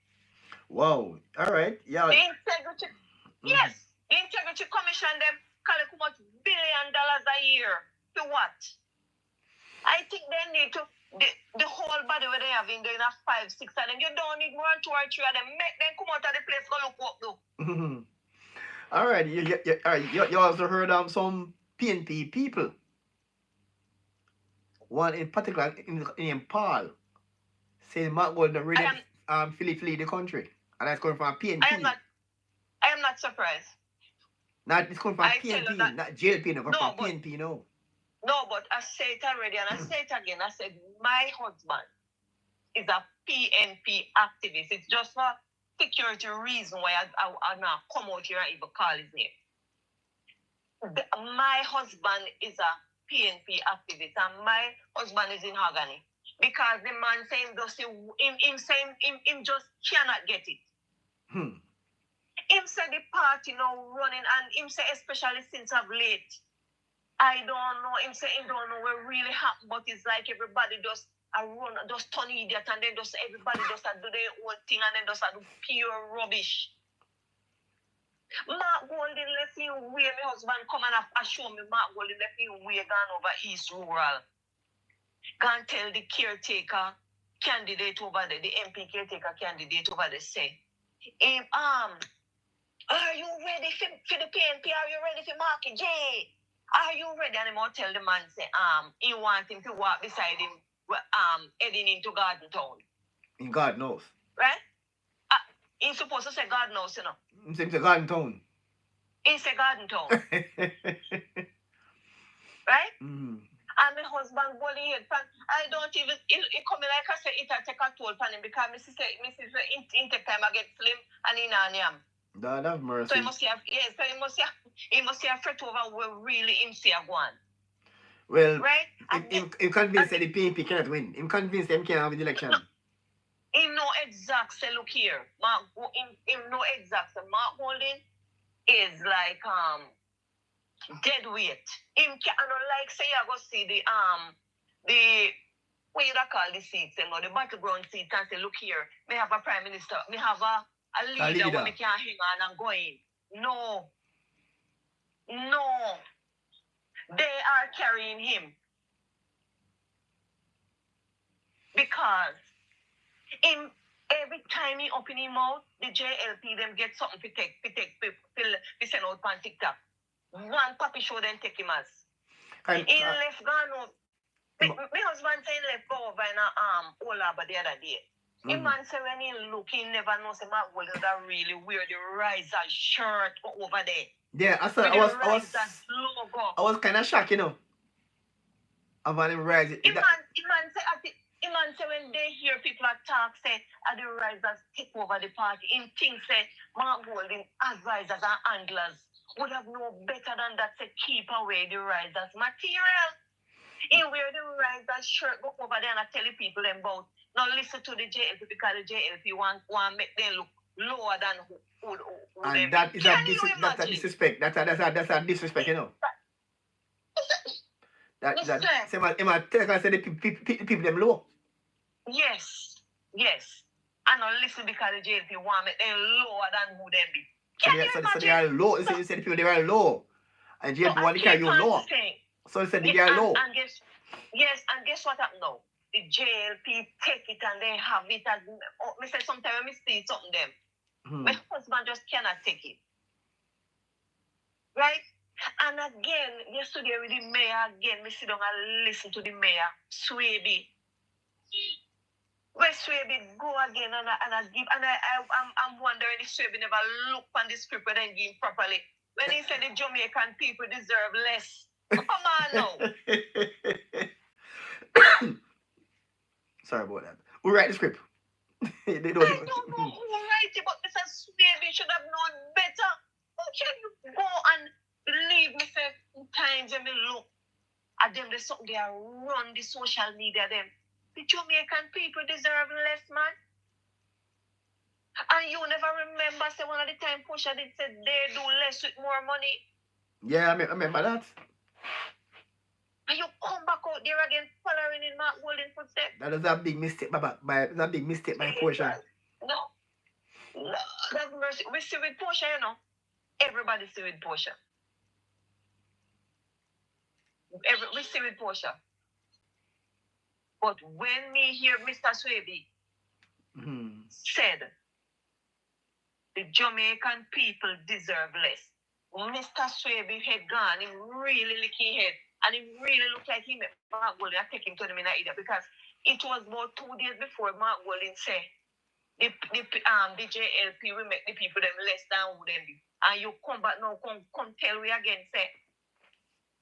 Wow. All right. Yeah. The integrity. Yes, the Integrity Commission, them collect how much $1 billion a year. To what? I think they need to, the whole body where they have in there, 5, 6 of them, you don't need more than 2 or 3 of them. Make them come out of the place, go look up though. All right, you also heard some PNP people. One in particular, named Paul, saying Mark Golden really flee the country. And that's coming from PNP. I am not surprised. It's coming from PNP, not JLP, no, from PNP, no. No, but I said it already, and I say it again. I said, my husband is a PNP activist. It's just for security reason why I now come out here and even call his name. My husband is a PNP activist, and my husband is in agony. Because the man saying him just cannot get it. Him say the party now running, and him say especially since of late, I don't know, him say he don't know what really happened, but it's like everybody just turn idiot, and then everybody just do their own thing, and then just do pure rubbish. Mark Golden left him way, my husband come and show me Mark Golden left him way gone over East Rural. Gone tell the caretaker candidate over there, the MP caretaker candidate over there, say, are you ready for the PNP? Are you ready for Marky J? Are you ready? And I'm tell the man, say, he want him to walk beside him, heading into Garden Town. In God knows. Right? He's supposed to say God knows, He said Garden Town. He said Garden Town. Right? And my husband bullying it. I don't even, it come like I say, it take a toll on him, because Mrs. Intake time I get slim and in on him. God have mercy. So he must have fret over where really him see a one. Well, right? him convinced that the PNP cannot win. Him convinced them can't have the election. Him no exact say, look here. Him no exact say. Mark Golding is like dead weight. Him can like say I go see the what you call the seats, the battleground seats, and say, look here, me have a prime minister, me have a leader where me can hang on and go in. No. They are carrying him. Because every time he open his mouth, the JLP them get something to send out on TikTok. One puppy show then take him as. He left gone out. My husband said he left go over in Old Harbour the other day. The man said when he look, he never knows him at all that really weird the riser shirt over there. Yeah, I was kind of shocked, you know. About him rising. The man say when they hear people talk, say, the risers take over the party. In things say, Mark Golding advisors and handlers would have no better than that to keep away the risers material. He wear the risers shirt, go over there and tell the people them about. Now listen to the JLP because the JLP want make them look lower than who and that is a disrespect. That's a disrespect, you know. That say the people them low. Yes. And now listen because the JLP want make them lower than who them be. So they are low. You say the people they are low. And JLP want to carry you low. So they said they are low. And guess what happened now? The JLP take it and they have it as me say sometimes when me see something them. My husband just cannot take it. Right? And again, yesterday with the mayor, we sit down and listen to the mayor, Swaby. Where Swaby go again and I give, and I'm wondering if Swaby never look on the script and then give properly. When he said the Jamaican people deserve less. Come on now. Sorry about that. Who write the script? I don't know who write it, but Mr. Swaby should have known better. How can you go and believe me say times when me look at them, there's something they are run the social media them. The Jamaican people deserve less, man. And you never remember say one of the time Pusha did say they do less with more money. Yeah, I remember that. And you come back out there again following in Mark Golding footsteps. That is a big mistake by Pusha. No, that's mercy. We see with Pusha, you know. Everybody see with Pusha. We see with Pusha. But when me hear Mr. Swaby said the Jamaican people deserve less, Mr. Swaby had gone, he really licking head, and he really looked like he met Mark Golding. I take him to the minute either because it was about 2 days before Mark Golding said the JLP will make the people them less than who them be. And you come back now, come tell we again, say,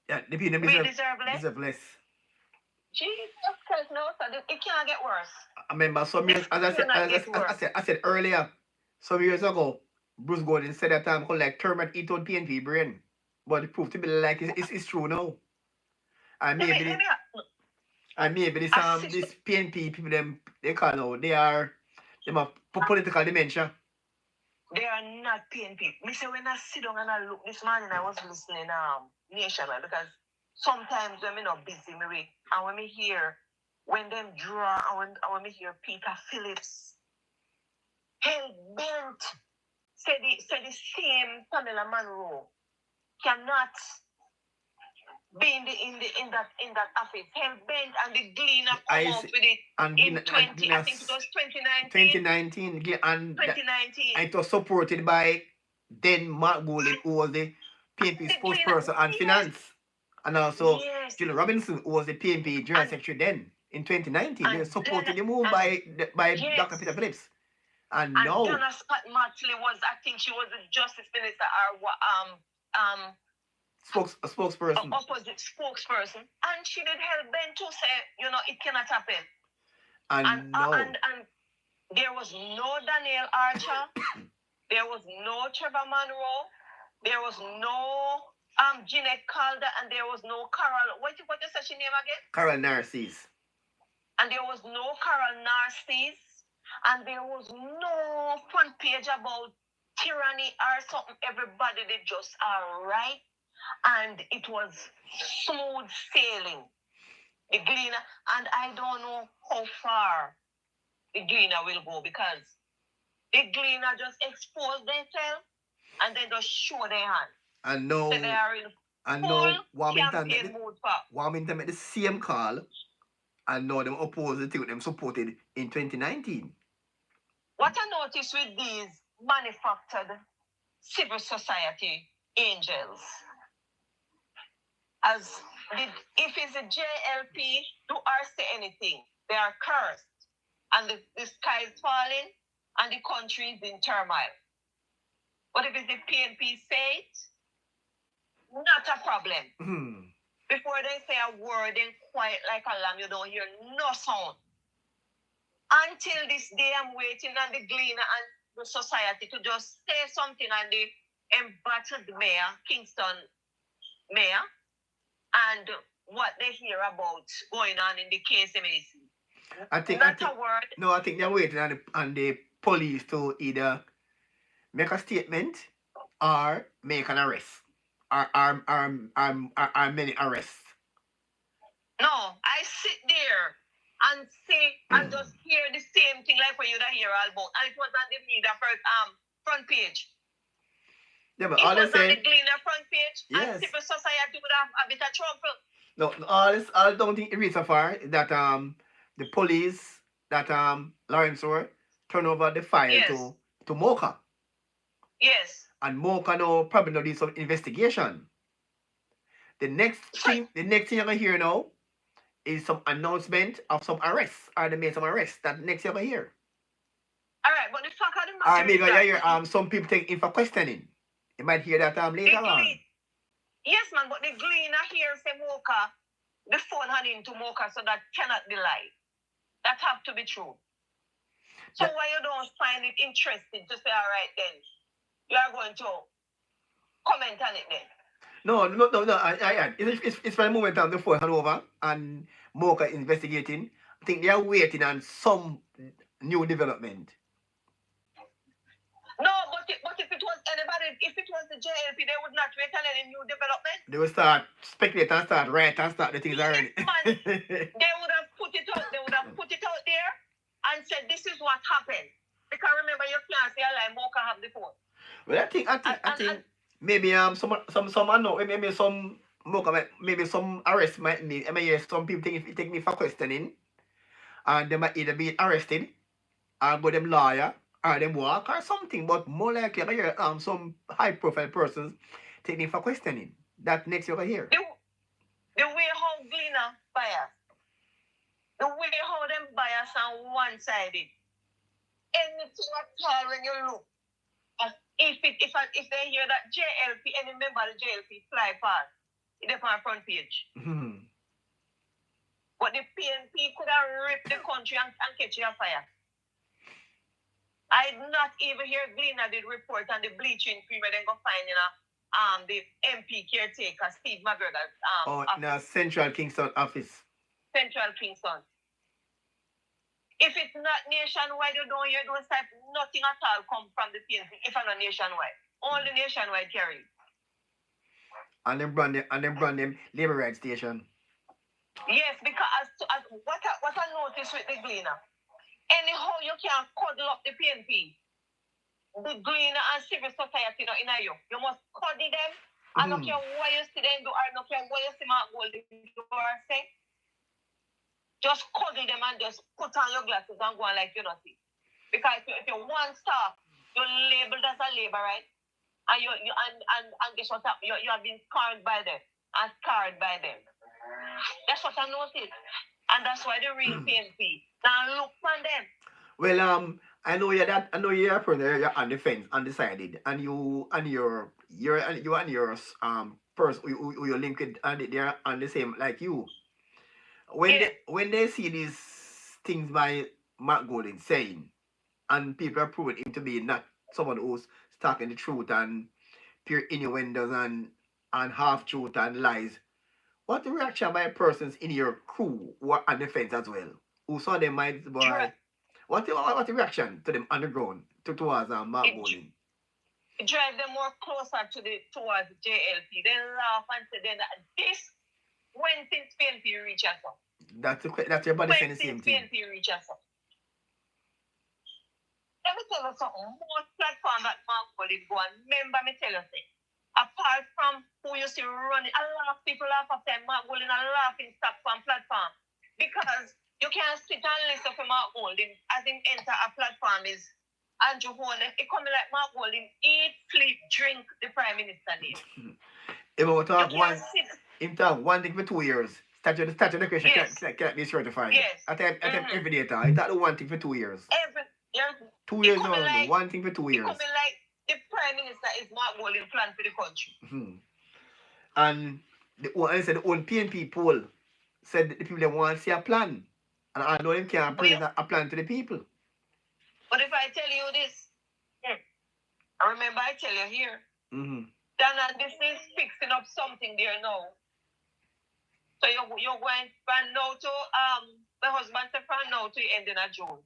yeah, the people we deserve less. Deserve less. Jesus Christ, no, so it can't get worse. I remember some years, as I said earlier, some years ago, Bruce Gordon said that time called like termite eat out PNP brain. But it proved to be like it's true now. And maybe this PNP people they call now, they have political dementia. They are not PNP. Me say when I sit down and I look this morning, I was listening National because sometimes when I'm not busy, maybe, and when me hear when them draw and when me hear Peter Phillips, hell bent, say the same Pamela Monroe cannot be in that office. Hell bent and the Gleaner come out with it I think it was 2019. 2019 and it was supported by then Mark Golding, who was the PNP spokesperson and finance. And also Jill Robinson, who was the PNP General Secretary then in 2019. They supported the move by Dr. Peter Phillips. And now Donna Scott Martley was, I think she was the Justice Minister or spokesperson. Opposite spokesperson. And she did help Ben to say, it cannot happen. And there was no Daniel Archer. There was no Trevor Monroe. There was no Jeanette called and there was no Carol. What you say she name again? Carol Narcisse. And there was no Carol Narcisse. And there was no front page about tyranny or something. Everybody did just all right. And it was smooth sailing. The Gleaner. And I don't know how far the Gleaner will go because the Gleaner just exposed themselves and they just show their hand. And no, So they are in and full no, campaign mode for. Warmington made the same call, and now them opposed it to them supported in 2019. What I noticed with these manufactured civil society angels, as if it's a JLP, do or say anything, they are cursed, and the sky is falling, and the country is in turmoil. But if it's the PNP say it, not a problem. Before they say a word, then quiet like a lamb, you don't hear no sound. Until this day, I'm waiting on the Gleaner and the society to just say something, and the embattled mayor, Kingston mayor, and what they hear about going on in the KSMAC. I think a word. No, I think they're waiting on the police to either make a statement or make an arrest. Are many arrests. No, I sit there and see and just hear the same thing like when you don't hear all about. And it was on the media first front page. Yeah, but it all was they on say, the Gleaner front page, yes, and civil society would have a bit of trouble. No, I don't think it reached so far that the police that Lawrence were turn over the file, yes, to Mocha. Yes. And Mocha now probably now do some investigation. The next thing you're gonna hear now is some announcement of some arrests, or they made some arrests. That next you're gonna hear. Alright, but the fact of the matter maybe you hear some people take in for questioning. You might hear that later on. Yes, man, but the Gleaner here say Mocha, the phone hand into Mocha, so that cannot be lied. That have to be true. So why you don't find it interesting to say, all right, then you are going to comment on it then? No. It's for the moment of the phone hand over and Mocha investigating. I think they are waiting on some new development. No, but if it was anybody, if it was the JLP, they would not wait on any new development. They would start speculate and start write and start the things already. Man, they would have put it out. They would have put it out there and said, "This is what happened." Because remember, you can't say like Mocha have the phone. Well, I think maybe some I know maybe some Mocha maybe some arrest might be. I mean, yes, some people take me for questioning, and they might either be arrested or go them lawyer or them walk or something, but more likely I hear some high profile persons taking for questioning. That next you hear. The way how Gleaner bias, the way how them bias on one sided. Anything at all when you look, if they hear that JLP, any member of the JLP fly past, it's on front page. Mm-hmm. But the PNP could have ripped the country and catch a fire. I did not even hear Gleaner did report on the bleaching cream and then go find the MP caretaker, Steve McGregor. Central Kingston office. Central Kingston. If it's not nationwide, you don't hear those type, nothing at all come from the PNP if I'm not nationwide. Only nationwide carry. And then brand them labor right station. Yes, because as what I noticed with the Gleaner, anyhow you can cuddle up the PNP. The Gleaner and civil society in you. You must cuddle them. I don't care what you see them do, I don't care what you see Mark Golding do or say. Just cuddle them and just put on your glasses and go on like you not see. Because if you're one star, you're labeled as a labor, right? And and guess what happened? You have been scarred by them and scarred by them. That's what I noticed. And that's why the real PNP. Now look on them. Well, I know you're that. I know you're a person. You're on the fence, undecided, and you and your person who you link with, and they're on the same like you. When they see these things by Mark Golding saying, and people are proving him to be not someone who's talking the truth and pure innuendos and and half truth and lies. What the reaction by persons in your crew who are on the fence as well? Who saw them minds boy? What the reaction to them on the ground towards Mark Bowling? Drive them more closer towards JLP. Then laugh and say then that this when things PNP reach us up. That's your body saying the same thing. PNP reach us up. Let me tell you something. Most platform that Mark Bowling go and remember me tell you something. Apart from who you see running, a lot of people laugh after Mark Bowling and laughing stock from platform. Because you can't sit and listen to Mark Bowling as him enter a platform is Andrew Horner. It coming like Mark Bowling, eat, sleep, drink the Prime Minister name. If we talk one thing for 2 years, statute of creation can't be certified. Yes. I think every data. It's not the one thing for 2 years. 2 years no, like, one thing for 2 years. It coming like the Prime Minister is Mark Bowling plan for the country. And the old PNP poll said the people they want to see a plan. And I know them can't bring a plan to the people. But if I tell you this, I remember I tell you here, then this is fixing up something there now. So you're going from now to my husband said from now to ending of June.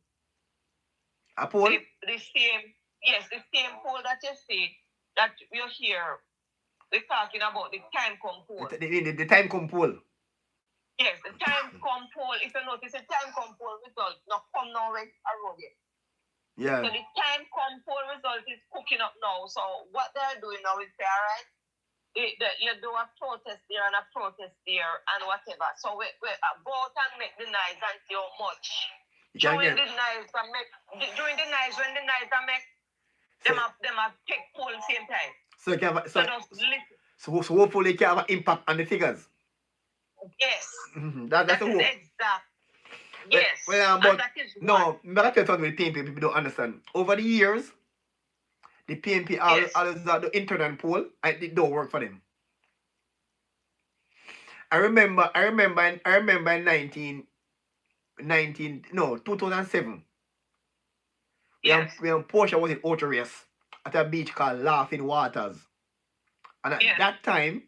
A poll? The same poll that you see that you hear. We're talking about the time come poll. The time come poll. Yes, the time come poll. If you notice, the time come poll result not come now right around yet. Yeah. So the time come poll result is cooking up now. So what they're doing now is say, all right, you do a protest there and a protest there and whatever. So we go out and make the noise and see how much. During the night when the night I make them have take poll same time. So hopefully it can have an impact on the figures. Yes. That's the hope. Exact. Yes. But that is no, but I tell you something with PNP people don't understand. Over the years, the PNP always the internal poll and it don't work for them. I remember in 2007. Yes. When Portia was in auto race at a beach called Laughing Waters. And at that time,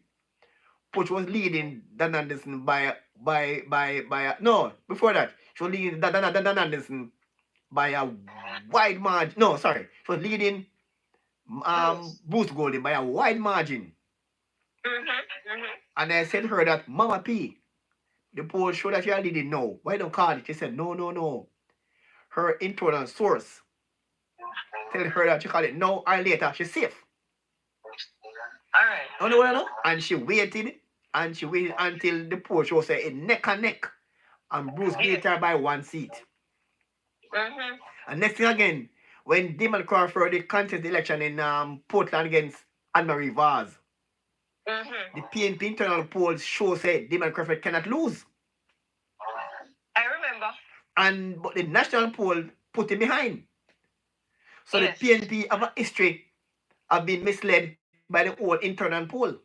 Porsche was leading Dan Anderson by no, before that, she was leading Dan Anderson by a wide margin. No, sorry. She was leading Bruce Golding by a wide margin. And I said to her that, Mama P, the poll show that you are leading now. Why don't call it? She said, no. Her internal source tell her that she call it now or later. She's safe. All right. No. And she waited until the poll show said it neck and neck. And Bruce beat her by 1 seat. And next thing again, when Damon Crawford did contest the election in Portland against Anne-Marie Vaz, the PNP internal polls show say Damon Crawford cannot lose. I remember. But the national poll put him behind. So the PNP have a history of being misled by the old internal poll.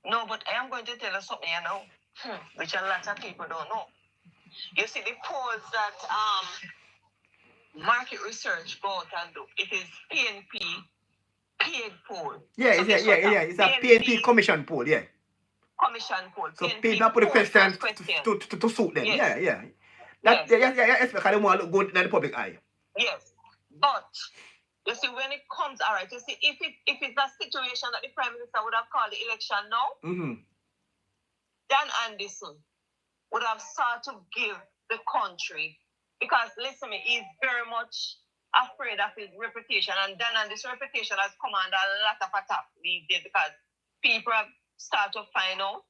No, but I am going to tell you something, which a lot of people don't know. You see, the polls that market research go out and do, it is PNP paid poll. Yeah, so it's a PNP commission poll, yeah. Commission poll. So people put the questions to suit them. Yes. Yeah. That's because they want to look good in the public eye. Yes. But you see, when it comes, all right, you see, if it's a situation that the Prime Minister would have called the election now, Dan Anderson would have sought to give the country, because listen me, he's very much afraid of his reputation, and Dan Anderson's reputation has come under a lot of attack these days because people have started to find out,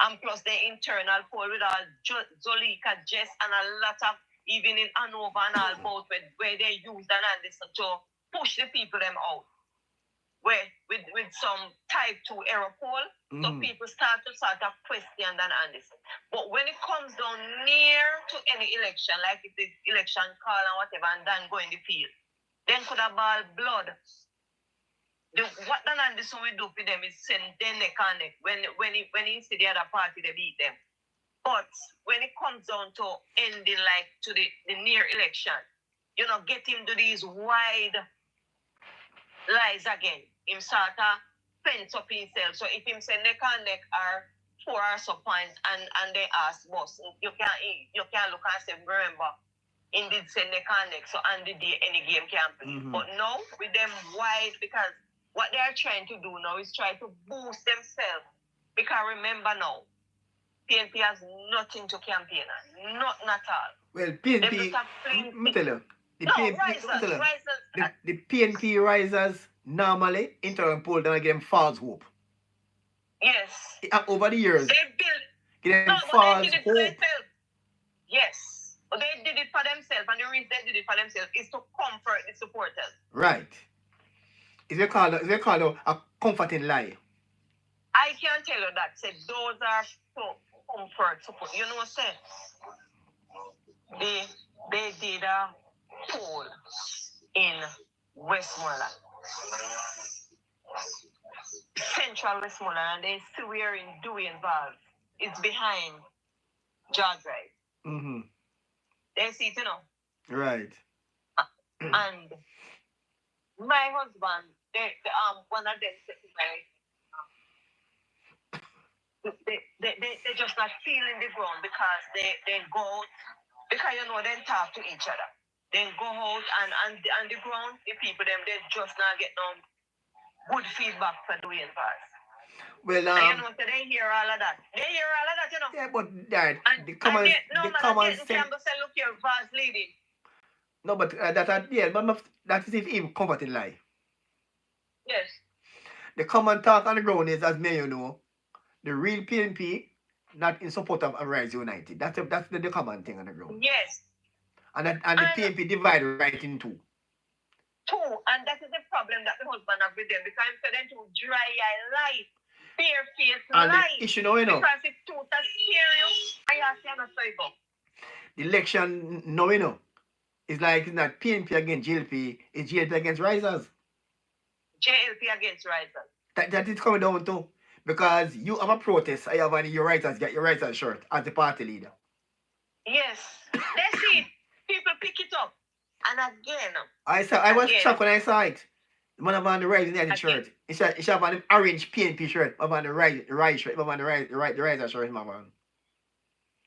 and plus the internal poll with all Zolika, Jess, and a lot of, even in Hanover and all both, where they use Dan Anderson to push the people them out. Where with some type 2 error poll, so people start to sort of question Dan Anderson. But when it comes down near to any election, like if it's election call and whatever, and Dan go in the field, then could have ball blood. What Dan Anderson will do for them is send them neck and neck. When he see the other party, they beat them. But when it comes down to ending like to the near election, get him to these wide lies again. Him sort of fence up himself. So if him say neck and neck are 4 or so points and they ask boss, you can look and say, remember, indeed say neck and neck, so on the day any game can play. But now with them wide, because what they are trying to do now is try to boost themselves. Because remember now, PNP has nothing to campaign on. Nothing at all. Well, Them PNP, just have plain let me tell you, the no, PNP, risers. the PNP risers normally internal poll don't give them false hope. Yes. Over the years, They build. give them No, but false they did it for hope. themselves. Yes. But they did it for themselves, and the reason they did it for themselves is to comfort the supporters. Right. Is they call a comforting lie. I can tell you that. Say those are so comfort support. You know what I'm saying? They did a poll in Westmoreland, Central Westmoreland, and they still were in Dewey involved. It's behind George Drive. They see it, you know. Right. And my husband, one of them said to they just not feeling the ground because they go out, because you know they talk to each other. They go out and the ground, the people them they just not get no good feedback for doing pass. Well, and you know, so they hear all of that. They hear all of that, you know. yeah, but that And the common sense. sense. Say, look here, Vaz leading. No, but that is if even comforting lie. Yes. The common talk on the ground is, as may you know, the real PNP not in support of Rise United. That's the common thing on the ground. Yes. And the PNP divide right in two. And that is the problem that the husband have with them, because I'm for them to dry eye lie, bare face and lie. The issue now, you know. Because it's too serious. I ask you not so. The election now, you know, it's like it's not PNP against JLP, it's JLP against Risers. JLP against Risers. That is coming down to, because you have a protest, I have your Risers get your Risers shirt as the party leader. Yes. They see it. People pick it up. And again, I was shocked when I saw it. The man have on the Rise United shirt. He have on the orange PNP shirt, have on the Rise shirt, have on the Riser shirt, man.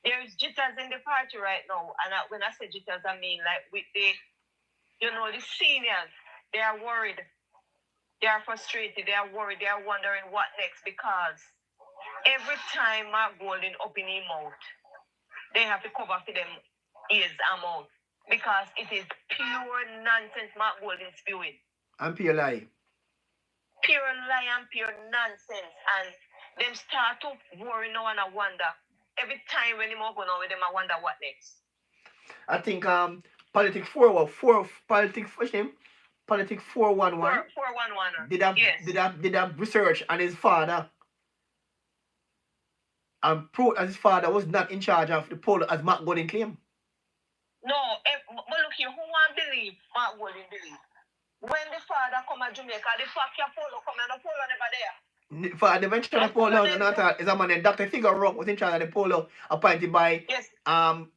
There's jitters in the party right now. And when I say jitters, I mean like with the seniors, they are worried. They are frustrated. They are worried. They are wondering what next, because every time Mark Golden open his mouth, they have to cover for them ears and mouth, because it is pure nonsense Mark Golden spewing. And pure lie. Pure lie and pure nonsense. And them start to worry now, and I wonder. Every time when they go on with them, I wonder what next. I think Politics 411 did a research on his father. And proved that his father was not in charge of the poll as Mark Golden claimed. No, but look here, who want to believe Mark Golden believe? When the father come to Jamaica, the fuck your polo come and the polo never there. The father went to the polo, is a man named Dr. Figaro was in charge of the polo, appointed by Madam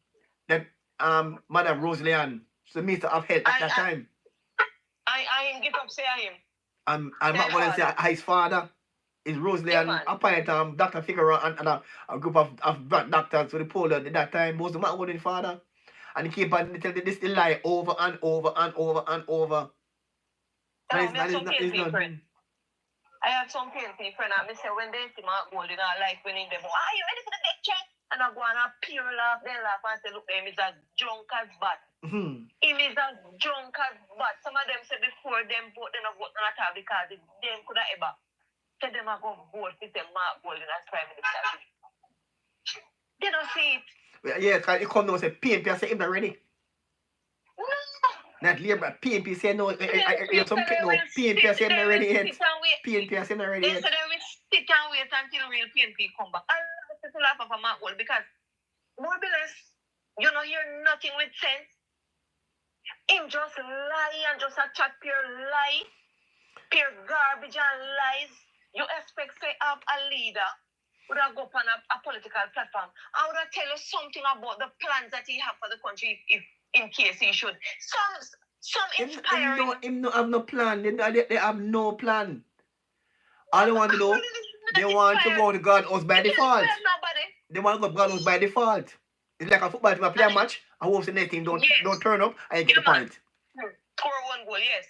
Rosalynn, the Minister of Health at that time. I get up say him. And Mark Golden say his father is Rosalynn, appointed Dr. Figaro and a group of doctors to the polo at that time was Mark Golden's father. And he keep on telling this lie over and over and over and over. I have some PNP friends, and I say when they see Mark Golden, I like winning them. Are you ready for the big check? And I go and I pure laugh, they laugh and say, look, him is as drunk as bat. Him is as drunk as bat. Some of them say before them vote, they don't vote at all, because if them could have ever said them are going to vote with them Mark Golden as Prime Minister. They don't see it. Yeah, because it come now and say PNP, I say him not ready. No. Not Labour, PNP say no. PNP say him not ready yet. PNP say him not ready yet. So they will sit and wait until real PNP come back. I love to laugh of a Mark Golden, because more or less, you know, you're nothing with sense. Him just lie and just a chat pure lie, pure garbage and lies. You expect to have a leader would have go up on a political platform. I would have tell you something about the plans that he have for the country if in case he should. Some inspiring. Him no have no plan. They have no plan. All they want to do, they want to go to God house by default. They want to go to God house by default. It's like a football team play a match, and hope the next team don't turn up, and you get the point. Score one goal, yes.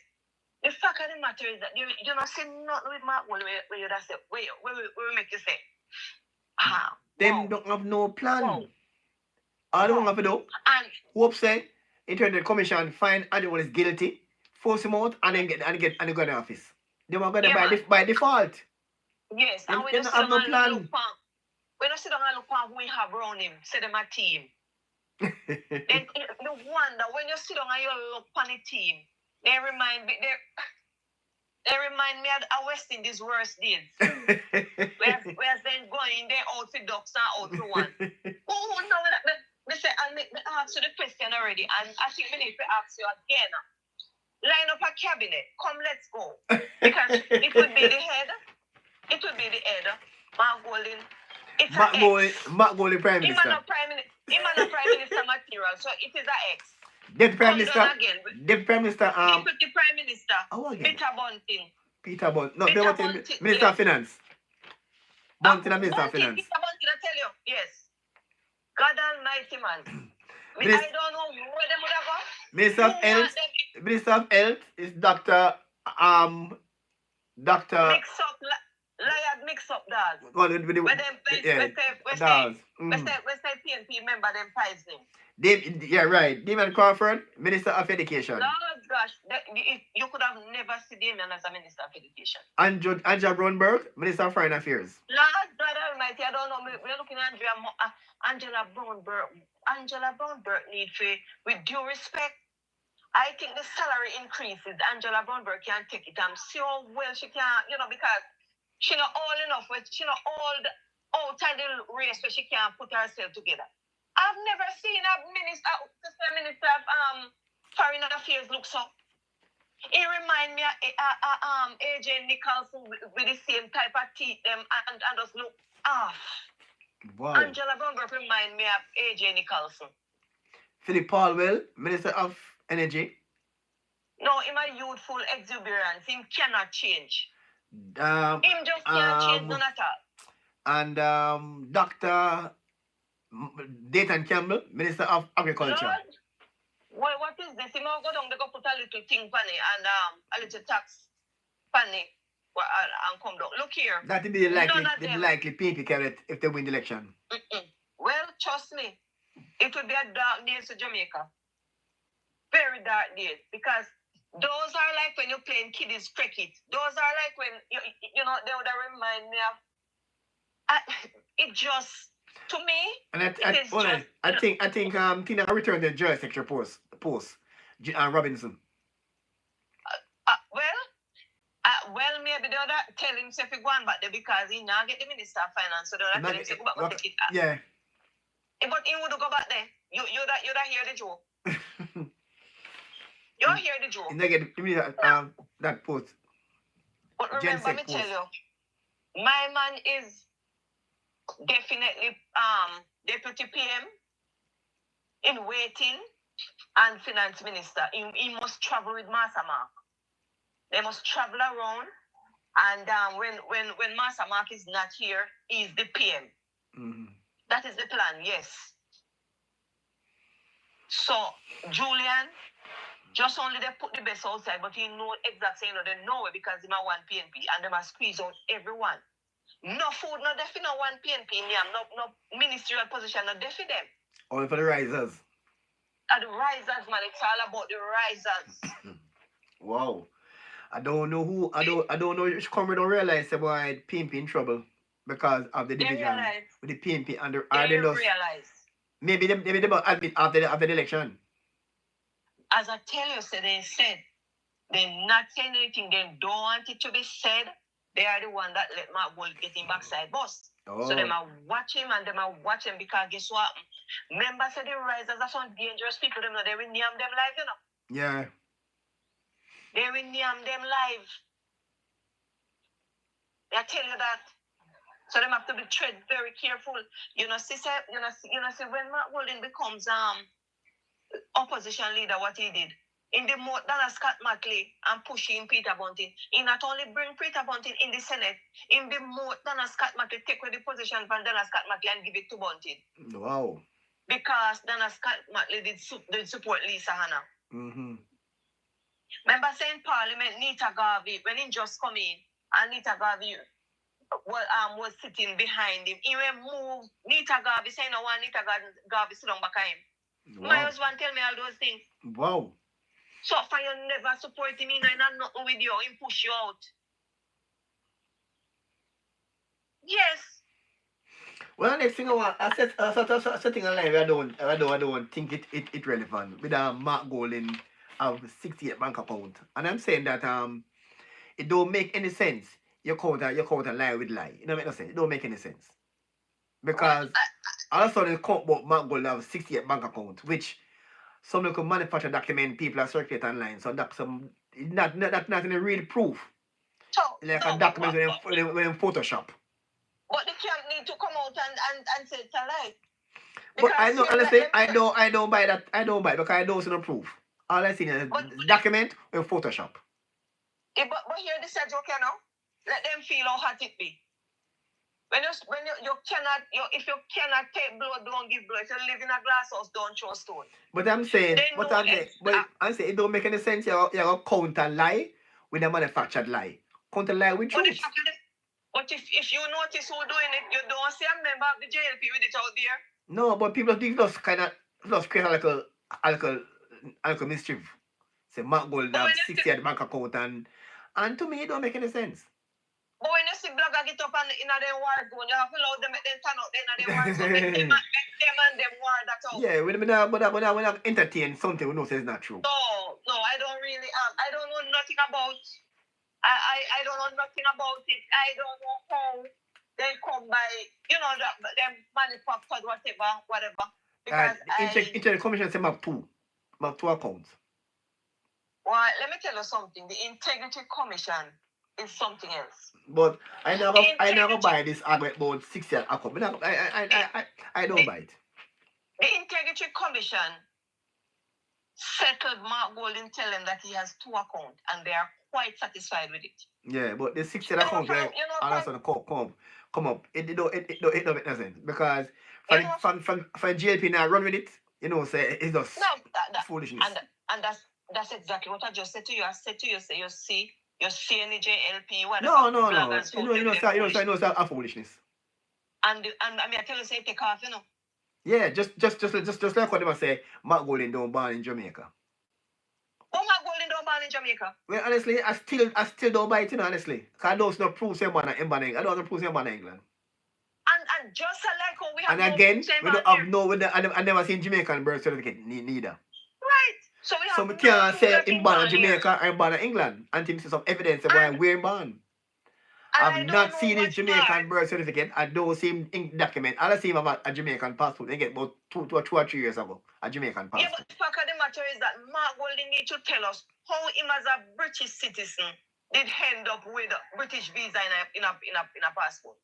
The fact of the matter is that you don't say nothing with Mark Wall where you just say, where we make you say. Them don't have no plan. All they want to do, hope say, Internet Commission find anyone is guilty, force him out, and then get go in the office. They want to go by default. Yes, and they don't have no plan. When you sit down and look at who we have around him, say them a team. Then no wonder when you sit down and you look on the team, they remind me of West Indies worst days. Where's them going there out for ducks and out for one. Oh no, they say I asked you the question already, and I think we need to ask you again. Line up a cabinet. Come, let's go. Because it would be the head. It would be the head. Mark Golding. It's Mark Golding Prime Minister. Him and a Prime Minister material, so it is an X. Deputy Prime Minister. Deputy Prime Minister. Deputy Prime Minister. Peter Bunting. Peter Bunting. No, they want Minister of Finance. Bunting and Minister of Finance. Peter Bunting, I tell you, yes. God Almighty, man. I don't know where they would have gone. Minister of Health is Dr. Mix up dolls. When them PNP member them prize them. Right. Damien Crawford, Minister of Education. Lord gosh, you could have never seen Damien as a Minister of Education. Angela Brownberg, Minister of Foreign Affairs. Lord God Almighty, I don't know. We're looking at Angela Brownberg. Angela Brownberg needs to, with due respect, I think the salary increases. Angela Brownberg can't take it. I'm sure well she can't, because she not old enough, she not old outside the race where she can't put herself together. I've never seen a minister of foreign affairs look so. It reminds me of AJ Nicholson with the same type of teeth them and just look off. Wow. Angela Brownberg remind me of AJ Nicholson. Philip Palwell, Minister of Energy. No, him a youthful exuberance. Him cannot change. Him just can't change none at all. And Dr. Dayton Campbell, Minister of Agriculture. Lord, well, what is this? Him go down, they go put a little thing funny and a little tax funny and come down. Look here. That would be the likely PNP cabinet if they win the election. Well, trust me, it would be a dark days to Jamaica. Very dark days, because those are like when you're playing kiddies cricket. Those are like when they would remind me of. It just, to me, and I think Tina returned the joy sector post Robinson. Well, maybe the other tell him to go on back there because he now get the Minister of Finance, so the other tell him to go back and take it. Yeah. But he would go back there. You hear the joke. You hear the joke. You get that post. But remember, me tell you, my man is definitely Deputy PM in waiting and Finance Minister. He must travel with Master Mark. They must travel around, and when Master Mark is not here, he is the PM. Mm-hmm. That is the plan, yes. So, Julian, just only they put the best outside, but he know exactly, they know it because he want PNP, and they must squeeze out everyone. No food, no defi, no one PNP in them, no ministerial position, no defi them. Only for the risers. And the risers, man, it's all about the risers. Wow. I don't know which comrade don't realize about PNP in trouble because of the division with the PNP and the realize. Maybe they will admit after the election. As I tell you, they said they're not saying anything. They don't want it to be said. They are the one that let Mark Gold get him backside boss. Oh. So they might watch him and they might watch him because guess what? Members of the risers are some dangerous people. They will name them live, Yeah. They will name them live. I tell you that. So they have to be tread very careful. See when Mark Golding becomes opposition leader, what he did. in the moat than a Scott Matley and pushing Peter Bunting. He not only bring Peter Bunting in the Senate, in the moat than a Scott Matley take away the position from Dana Scott Matley and give it to Bunting. Wow. Because Dana Scott Matley did support Lisa Hanna. Mm-hmm. Remember saying Parliament, Nita Garvey, when he just come in, and Nita Garvey was sitting behind him. He will move Nita Garvey, saying, no one Nita Garvey sit down behind him. Wow. My husband tell me all those things. Wow. So for you never support him, and I'm not with you, he push you out. Yes. Well, next thing I said, setting a line. I don't think it relevant. With Mark Golding have 68 bank account, and I'm saying that it don't make any sense. You count a lie with lie. It don't make no sense. It don't make any sense because all of a sudden count about Mark Golding have 68 bank account, which some local manufacture document people are circulate online. So that's not any real proof. So Like no, a document when Photoshop. But they can't need to come out and say it's a lie. But I know, honestly, like, I don't buy that. I don't buy it because I don't see no proof. All I see is a document with Photoshop. Yeah, but here this is okay now. Let them feel how hot it be. When you cannot, if you cannot take blood, don't give blood. If you live in a glass house, don't throw stone. But I'm saying, I'm saying it don't make any sense. You're counter lie with a manufactured lie. Counter lie with truth. But if you notice who doing it, you don't see a member of the JLP with it out there. No, but people just kind of create a little mischief. Say Mark Gold have 60 at the bank account and to me it don't make any sense. But when you see blogger get up in their war zone, you have to allow them to turn out in their war zone. Make them and them war that out. Yeah, when I entertain something we know says not true. No, I don't really I don't know nothing about I don't know nothing about it. I don't know how they come by, them manufactured whatever. Because the commission say have two accounts. Well, let me tell you something. The Integrity Commission is something else. But I never buy this argument about 6 year account. I don't buy it. The Integrity Commission settled Mark Golding, tell him that he has 2 accounts and they are quite satisfied with it. Yeah, but the 6 year account all of a sudden come up. It don't make no sense because for JLP now run with it, say it's just foolishness. And that's exactly what I just said to you. I said to you, say you see any JLP, whatever. No. You know, it's a foolishness. And I mean, I tell you, say take off, Yeah, just like what they say, Mark Golding don't born in Jamaica. Oh, Mark Golding don't born in Jamaica? Well, honestly, I still don't buy it, honestly. Because I don't know proof him born in England. I don't know proof him born in England. And just like how we have and again, we don't have no I never seen Jamaican birth certificate neither. Right. So we can't say him born in Jamaica and born in England until see some evidence of why we're born. I've not seen his Jamaican birth certificate. I don't see him in document. All I see him have a Jamaican passport. They get about 2 or 3 years ago. A Jamaican passport. Yeah, but the fact of the matter is that Mark Golding need to tell us how him as a British citizen did end up with a British visa in a passport.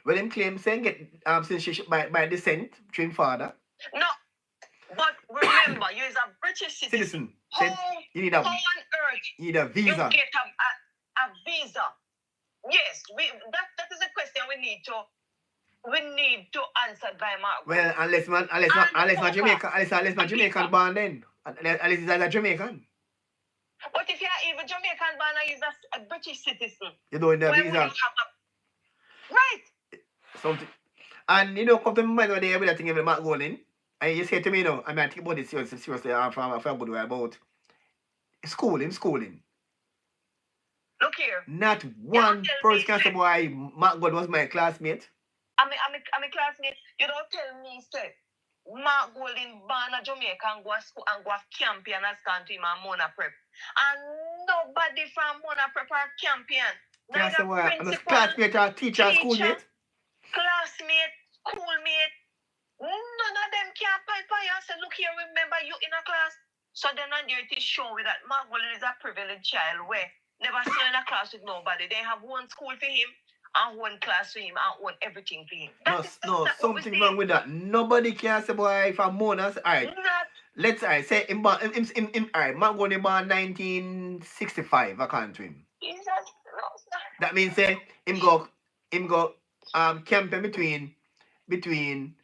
Well, him claim saying get citizenship by descent through his father. No, but remember, you is a British citizen. How you need a, how on earth you need a visa. You get a visa? Yes, that is a question we need to answer by Mark. Well, unless my Jamaican born then. Unless he's a Jamaican. But if you're even Jamaican born and he's a British citizen, you don't need a visa. Right. Something. And come to my mind when they have everything with Mark Golding. And you say to me, I think about this seriously for a good while about schooling. Look here. Not one person can say, boy, Mark Golding was my classmate. I'm a classmate. You don't tell me, say, Mark Golding born a Jamaica and go to school and go campaign as him and Mona Prep. And nobody from Mona Prep are campaign. That's the word. I'm a classmate or teacher, schoolmate. Classmate, schoolmate. None of them can pipe by and say, look here, remember you in a class. So then on there it is shown that Mark Golding is a privileged child where never seen in a class with nobody. They have one school for him and one class for him and one everything for him. No, something wrong with that. Nobody can say, boy, if I'm Mona's, alright. Let's say alright, man going born 1965, according to him. Jesus, no, sir. That means say him go camping between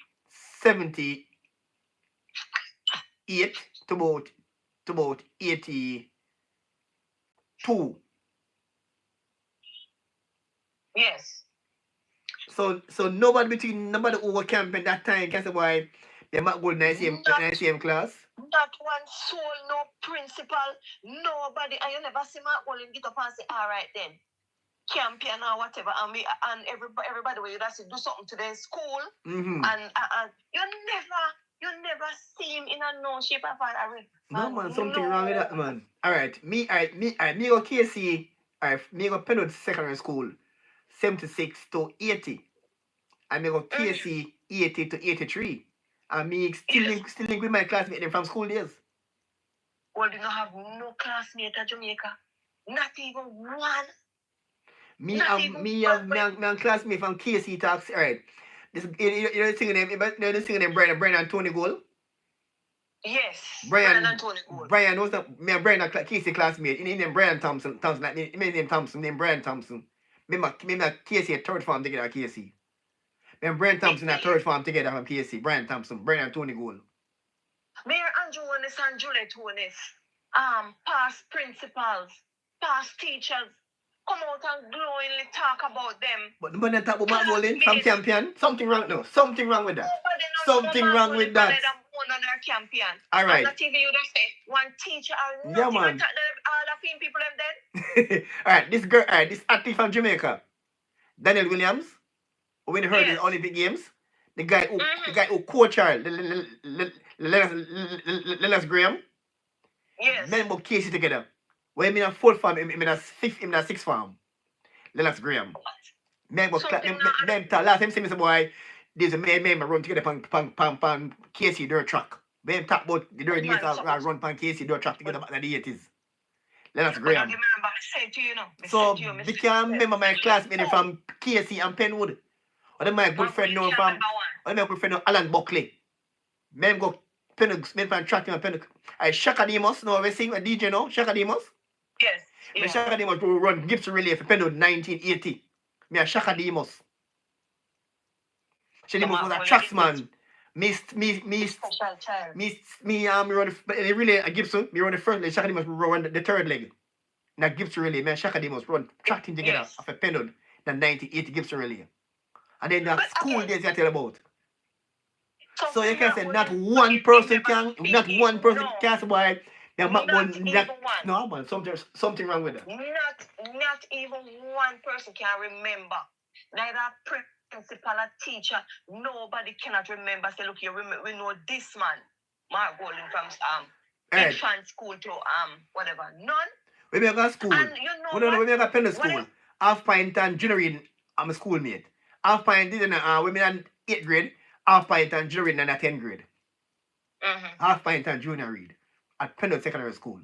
78 to about 82. Yes. So nobody who were camping that time can say why they might go in the same class. Not one soul, no principal, nobody. And you never see my own get up and say, all right then, champion or whatever. And everybody will just do something to their school. Mm-hmm. And you never see him in a no shape or form. No man, something wrong with that man. Alright, me go KC, me go Penwood Secondary School, 76 to 80. And me go KC 80 to 83. And me still link with my classmates them from school days. Well, you don't have no classmate at Jamaica. Not even one. Me have classmate from KC talks. Alright. This you know the singing name Brian and Tony Gold. Yes. Brian and Tony Gold. Brian was me and Brian KC classmate. His name Brian Thompson like me name Thompson, name Brian Thompson. Me KC third form together at KC. Me and Brian Thompson at third form together from KC. Brian Thompson, Brian and Tony Gold. Mayor Andrew Onis and Juliet Onis, past principals, past teachers, come out and glowingly talk about them. But the man talk about Mark Bowling from Campion. Something wrong no. Something wrong with that. Something wrong with that. All right. Not even you don't say one teacher or yeah, man. All the people them dead. All right, this girl, this athlete from Jamaica, Daniel Williams, when he heard the Olympic Games, the guy who coach her, Lennox Graham. Yes. Men both Casey together. When I'm in a fourth farm, I'm in a sixth farm. Lennox Graham. Men both last time say Mr. Boy, there's a man run together pan Casey dirt track. When talk about the dirt years run pan Casey dirt track together back in the 80s. Lennox Graham. So we can remember my classmate from Casey and Penwood. Or then my good friend now from Alan Buckley. Men go Penwood, men from track and Penwood. I Shaka Demos, no, we sing a DJ now, Shaka Demos. Yes. Me Shaka Demos will run Gibson Relay for Penwood 1980. Me a Shaka Demos. Shaka Demos was a tracksman. Me run the relay at Gibson, me run the first leg, Shaka Demos run the third leg. Now Gibson Relay, me and Shaka Demos run tracking together of a Penwood, the 1980 Gibson Relay. And then that school days I tell about. So you can say not one person can say why they're not one. No, man, something wrong with that. Not even one person can remember. Neither principal or teacher, nobody cannot remember. Say, look here, we know this man, Mark Golden from infant school to whatever. None. When we got school, and you know when we got Penn school, half pint and junior reading, I'm a schoolmate. Half pint did when we in 8th grade. Half pint and junior read in 10th grade. Half pint and junior read at Penwood Secondary School.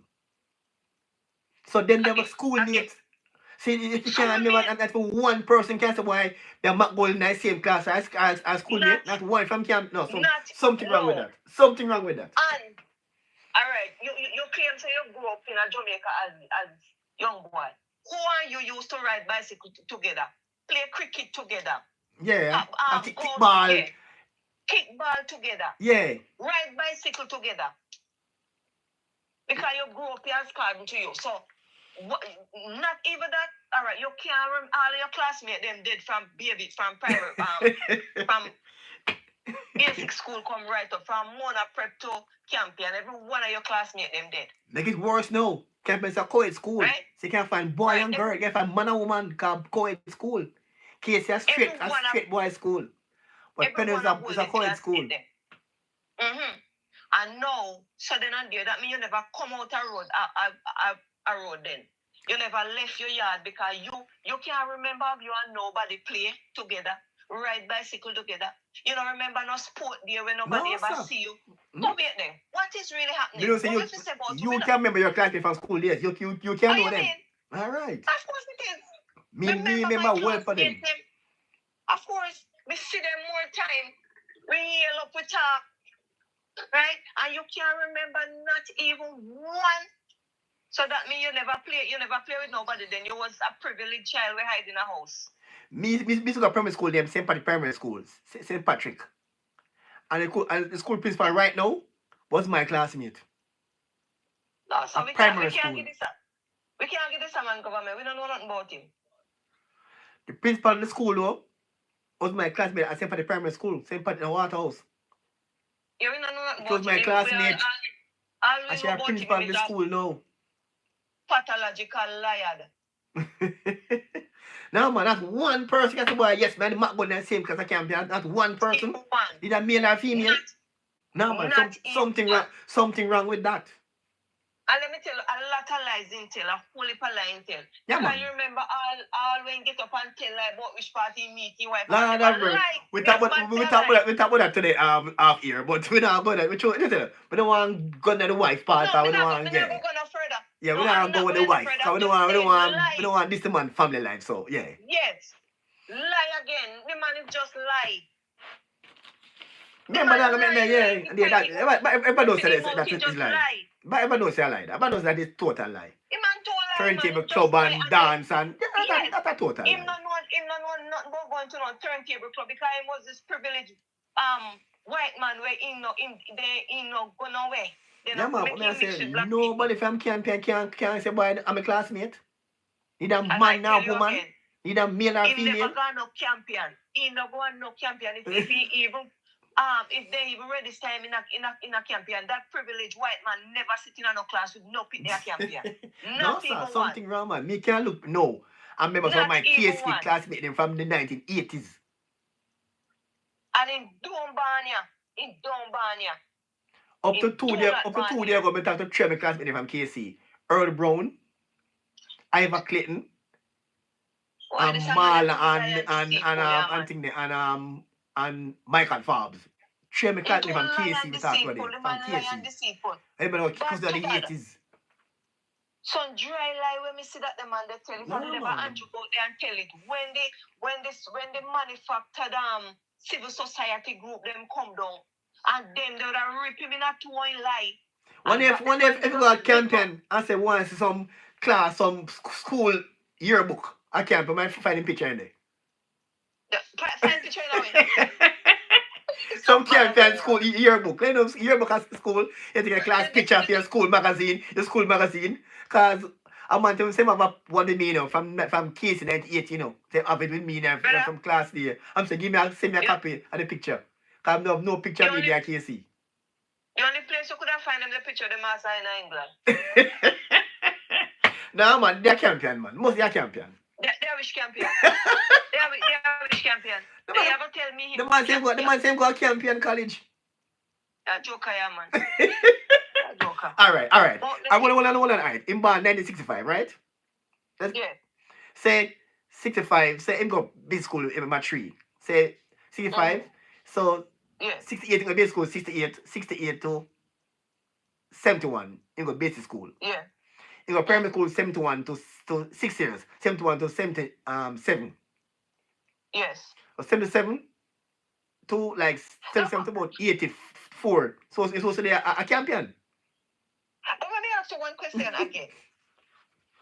So then there were schoolmates. See, if you can't remember that for one person can say why they're not going in the same class as schoolmate, not one from camp. No, something wrong with that. Something wrong with that. And all right, you claim so you grew up in Jamaica as young boy. Who are you used to ride bicycle together, play cricket together? Yeah, kickball. Yeah. Kickball together. Yeah. Ride bicycle together. Because you grew up as carbon to you. So, not even that. All right, you can't remember all your classmates, them did from baby, from private, from basic school come right up, from Mona Prep to Campion. Every one of your classmates, them did. Make it worse now. Campion is a co-ed school. Right? So you can't find boy and girl. You can find man and woman called co-ed school. Case is a straight boy school. But Penn is a co-ed school. And now, sudden and there, that means you never come out a road then. You never left your yard because you can't remember you and nobody play together, ride bicycle together. You don't remember no sport there when nobody ever see you. Go wait then. What is really happening? You, you can remember your classmates from school days. You can know them. All right. Of course it is. Me remember well for them. Of course, we see them more time. We hear up, we talk. right? And you can't remember not even one. So that means you never play with nobody. Then you was a privileged child we hide in a house. Me to go primary school them, St. Patrick Primary Schools. St. Patrick. And the school principal right now was my classmate. No, so A we primary can't school. give this up. We can't give this a man government. We don't know nothing about him. The principal of the school though was my classmate at St. Patrick Primary School, St. Patrick Waterhouse. Yeah, we don't know nothing It was about my him. classmate. All And we she know a about principal him of is the a school now. pathological liar. No man, that's one person. That's why yes, man, the Mac go in the same class I can't be. That's one person. One. Is that male or female? No man, Not something wrong. Something wrong with that. And let me tell you, a lot of lies in tell, a whole heap of lies in tell. Yeah, Because man. you remember all when get up and tell like about which party meet your wife. Nah, we talk about that today off here, but we not about that. We don't want to go to the wife part. No, We we don't not want go no further. Yeah, we No, don't I'm go not with the going wife. further. Cause we don't want this man family life. So yeah. Yes. Lie again. The man is just lie. Remember that, but everybody knows that is lie. But everybody knows that lie. Everybody knows that is total lie. The man told lie. Turntable club and dance and that's a total Him lie. not know nothing about going to no turntable club because he was this privileged white man where he no go nowhere. Yeah, man, what I say, nobody from campaign can say, boy, I'm a classmate. Need a man now, woman. Need a male or female. He never gone no champion. He no go on no champion. If he even if they even register him in a champion, that privileged white man never sit in no class with no pit their champion. No, sir, something wrong, man. Me can't look. No, I remember some of my KSK classmates them from the 1980s. And in Dombania. Up to 2 days ago, I talked to 3 of my classmates from KC. Earl Brown, Ivor Clayton, Marla and Michael Forbes. 3 of my classmates from KC we talked to them. From KC. I remember because they're the 80s. Some dry lie when me see that the man they tell it, and they never Andrew go there and tell it. When the manufactured civil society group them come down. And then they would have rip him in a two-in lie. One if you go to campaign and say once some class, some school yearbook, I can't find a picture in there. Find picture in there. Some campaign school yearbook. You know, yearbook at school, you take a class picture of your school magazine. Because I want to say what they mean, from case in 98, you know. They have it with me now from class there. I'm saying, send me a copy of the picture. Because I have no picture of me there, KC. The only place you could have found them the picture of the master in England. No, man, they're champion, man. Most they're champion. They're which champion? they're which champion? They ever tell me the man same go champion college. A joker, yeah, man. Joker. All right. I want to know. In born 1965, right? Yeah. Say 65. Say him go basic school in my 3. Say 65. So yeah. 68 in go basic school. 68 to 71 in go basic school. Yeah. In go primary school 71 to 6 years. 71 to 77. Yes. Or 77 to like 77 to about 84. So it's also there a champion. Let me ask you one question again.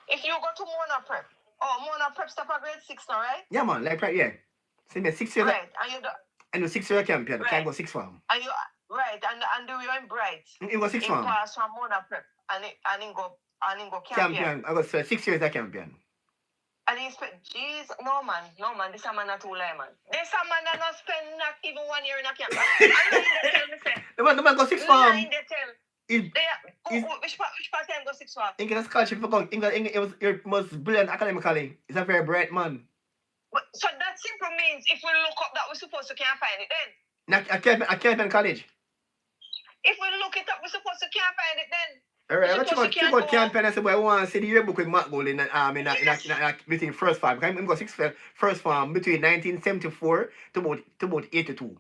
If you go to Mona Prep, Mona Prep stop at grade 6 now, right? Yeah, man, like right, yeah. So me 6 years. Right, and you 6 year champion. Right. Can go 6 form. And you right, and do you in Bright? You go 6 form. Pass from Mona Prep, and he go champion. I got 6 years a champion. And he spent, jeez, no man, this a man not too lie, man. This a man that not spend not even 1 year in a camp. The man go 6 form. Which part time go 6 form? English scholarship for go. It was brilliant academically. He's a very bright man. But, so that simply means if we look up that we're supposed to can't find it then. I can't find college. If we look it up, we're supposed to can't find it then. Alright, I check out campaign and say, boy, I want to see the yearbook with Matt Gold in between first farm. Because I'm going to first farm between 1974 to about 82.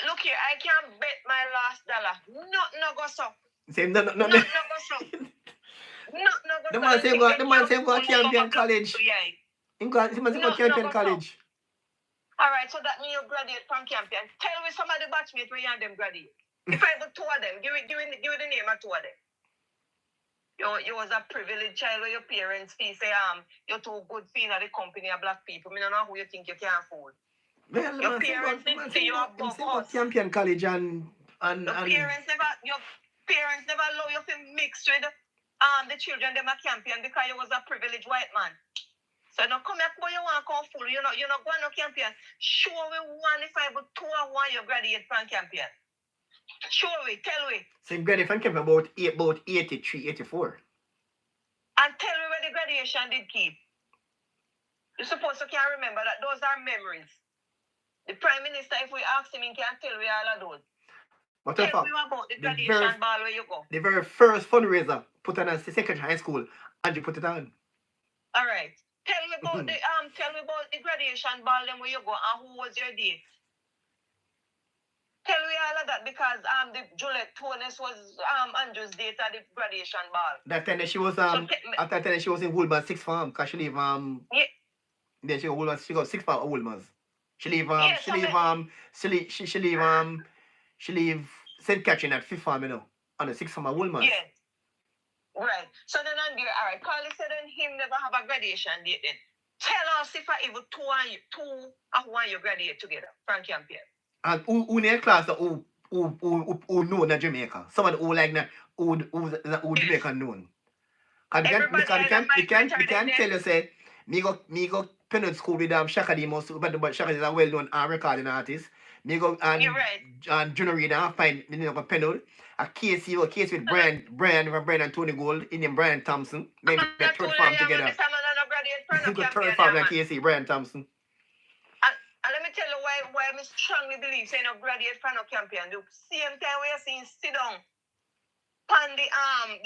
Look here, I can't bet my last dollar. No go so. Same, no. Not go so. The man say go champion college. Yeah. The man say go champion college. All right, so that means you graduate from Campion. Tell me some of the batchmates where you and them graduate. If I go two of them, give me the name of two of them. You was a privileged child where your parents feel say you're too good for in the company of black people. I don't know who you think you can afford. Well, Your parents didn't see you above us. Champion College and your parents never allow you to mix with the children them a Campion because you was a privileged white man. So now come here, boy, you want to come full. You're not going to Campion. Show me one if I would 2 or 1 you graduate from Campion. Show me, tell me. So you graduated from Campion about 83, 84. And tell me where the graduation did keep. You're supposed to can remember that those are memories. The Prime Minister, if we ask him, he can tell me all of those. What tell me about the graduation ball where you go. The very first fundraiser put on a second high school, and you put it on. All right. Tell me about the graduation ball then where you go and who was your date. Tell me all of that because the Juliet Tones was Andrew's date at the graduation ball. That time she was at that time she was in Woolman 6th form because she leave yeah. Then she got 6th form at Woolman's. She leave she leave St. Catherine at 5th form, you know, on the 6th form at Woolman's. Yeah. Right. So then on there, all right, Carly said then him never have a graduation date then. Tell us if I even two of 1 you graduate together from Campion. And who in your class who know in Jamaica? Someone who like that who Jamaica known. Because we can't tell you say me go Penrod school with Shaka Demos, but Shaka is a well known recording artist. Me go and Junior Reader find Penrod. A case with Brian and Tony Gold, Indian Brian Thompson. Maybe the third farm together. Third farm like KC, Brian Thompson. And let me tell you why I strongly believe saying no graduate from no Campion. The same time we are seeing sit down pan the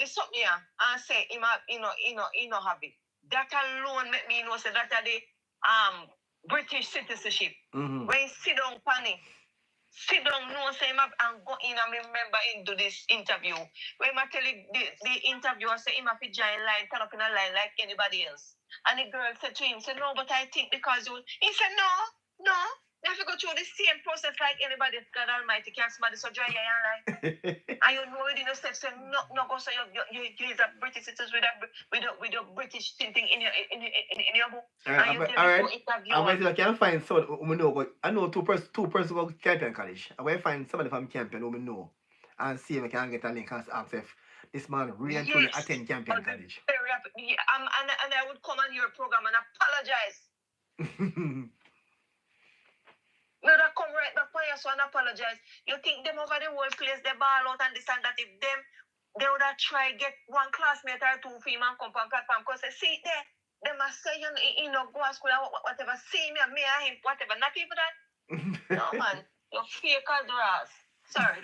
something here and say he no have it. That alone make me know say that are the British citizenship. Mm-hmm. When he sit down pan it, sit down no say him and go in and remember into this interview. When I tell you the interviewer say him have to join line, turn up in a line like anybody else. And the girl said to him, no, but I think because you he said no, you have to go through the same process like anybody. God Almighty can't somebody so dry your line. And you know within the steps say no go say you is a British citizen with a British thing in your book. All right. I can find someone who know, but I know two persons go to Campion College. I will find somebody from Campion who know and see if I can get a link and ask if this man really and truly attend Campion College. And I would come on your program and apologize. No, that come right back for you so and apologize. You think them over the whole place, they ball out and this and that. If them, they would have tried get one classmate or two for him and come on platform. Because they see there, they must say, you know, go to school or whatever. See me and him, whatever. Not even that. No, man. You're fake as grass. Sorry.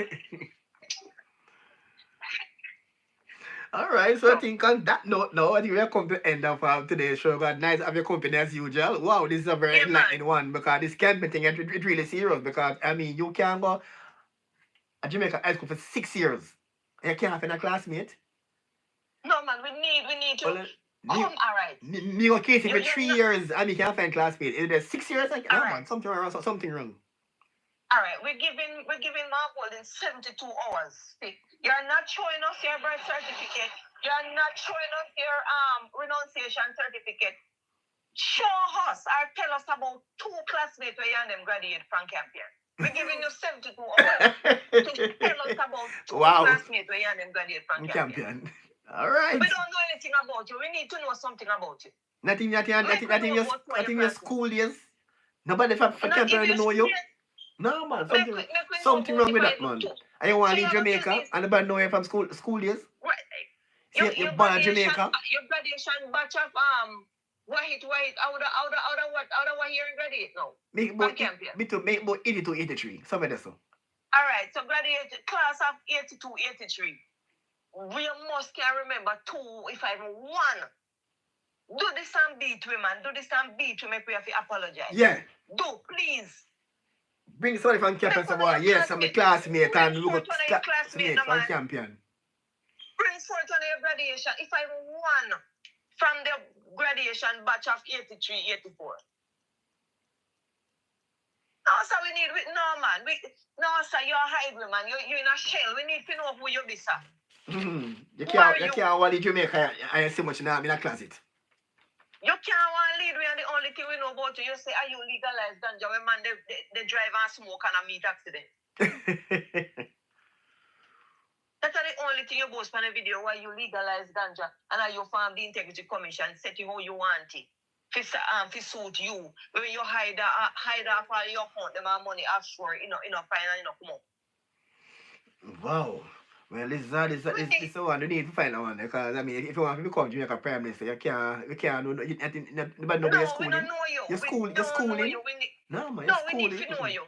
All right, so I think on that note now, I think we have come to the end of today's show. God, nice to have your company as usual. Wow, this is a very enlightening one because this camping thing is really serious because, I mean, you can go at Jamaica high school for 6 years and you can't have a classmate. No, man, we need to all right. Me go Casey for 3 years and you can't find classmate. Is it 6 years? Like, no, man, something wrong. All right, we're giving Mark Walden 72 hours. You're not showing us your birth certificate. You're not showing us your renunciation certificate. Show us or tell us about 2 classmates where you and them graduate from Campion. We're giving you 72 hours to tell us about 2 classmates where you and them graduate from Campion. All right. We don't know anything about you. We need to know something about you. Nothing your school years. Nobody for Campion know you. No, man, something wrong with that, man. I want to leave Jamaica and nobody know you from school years. Right. You're born in Jamaica. Your graduation batch of Wahit, out of what year you graduate now? Me to make about 82, 83, somewhere there so. All right, so graduate class of 82, 83. We must can remember 2, if I even 1. Do this and beat we, man. Do this and beat we, make we have to apologize. Yeah. Do, please. Bring somebody from Campion and say, yes, I'm a classmate and look at classmate from Campion. Bring forth on your graduation. If I won from the graduation batch of 83, 84. sir, no, man. No, sir, you're a hybrid, man. You're in a shell. We need to know who you be, sir. You Who are can't you? want to Jamaica. I see much now in a closet. You can't want to lead me, and the only thing we know about you, you say, are you legalized ganja? When man, they drive and smoke and a meat accident. That's the only thing you post on the video why you legalize ganja and how you form the integrity commission, set you how you want it. To suit you. When you hide off all your account, them have money offshore, fine and come up. Wow. Well, this is the one you need to find out one because I mean, if you want to become Jamaica Prime Minister, you can't know. Nobody know your schooling. We don't know you. Your schooling. No, man. No, we need to know you.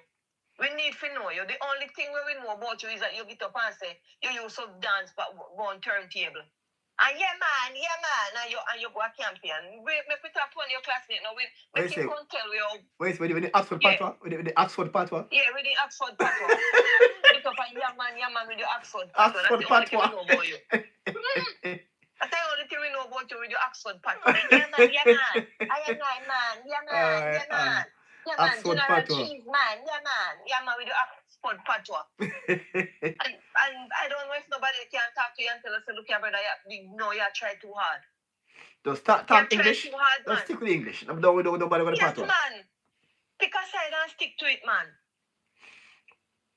We need to know you. The only thing we know about you is that you get up and say you used to dance but on turntable. And yeah man, and you go a campaign. Make me talk to one of your classmates now. We can tell we all. Wait, with the Oxford Patwa? With the Oxford Patwa? Yeah, with the Oxford Patwa. Get up and yeah man with the Oxford Patwa. That's the only thing we know about you. That's the only thing we know about you with the Oxford Patwa. Yeah man. I am man. Yeah man. Oxford Patwa. Yeah man with the Oxford Patwa. and I don't know if nobody can talk to you and tell us, look here, brother, you try too hard. Just talk English. Too hard, man. Just stick with English. Nobody with the Patwa. Yes, man. Pick a side and stick to it, man.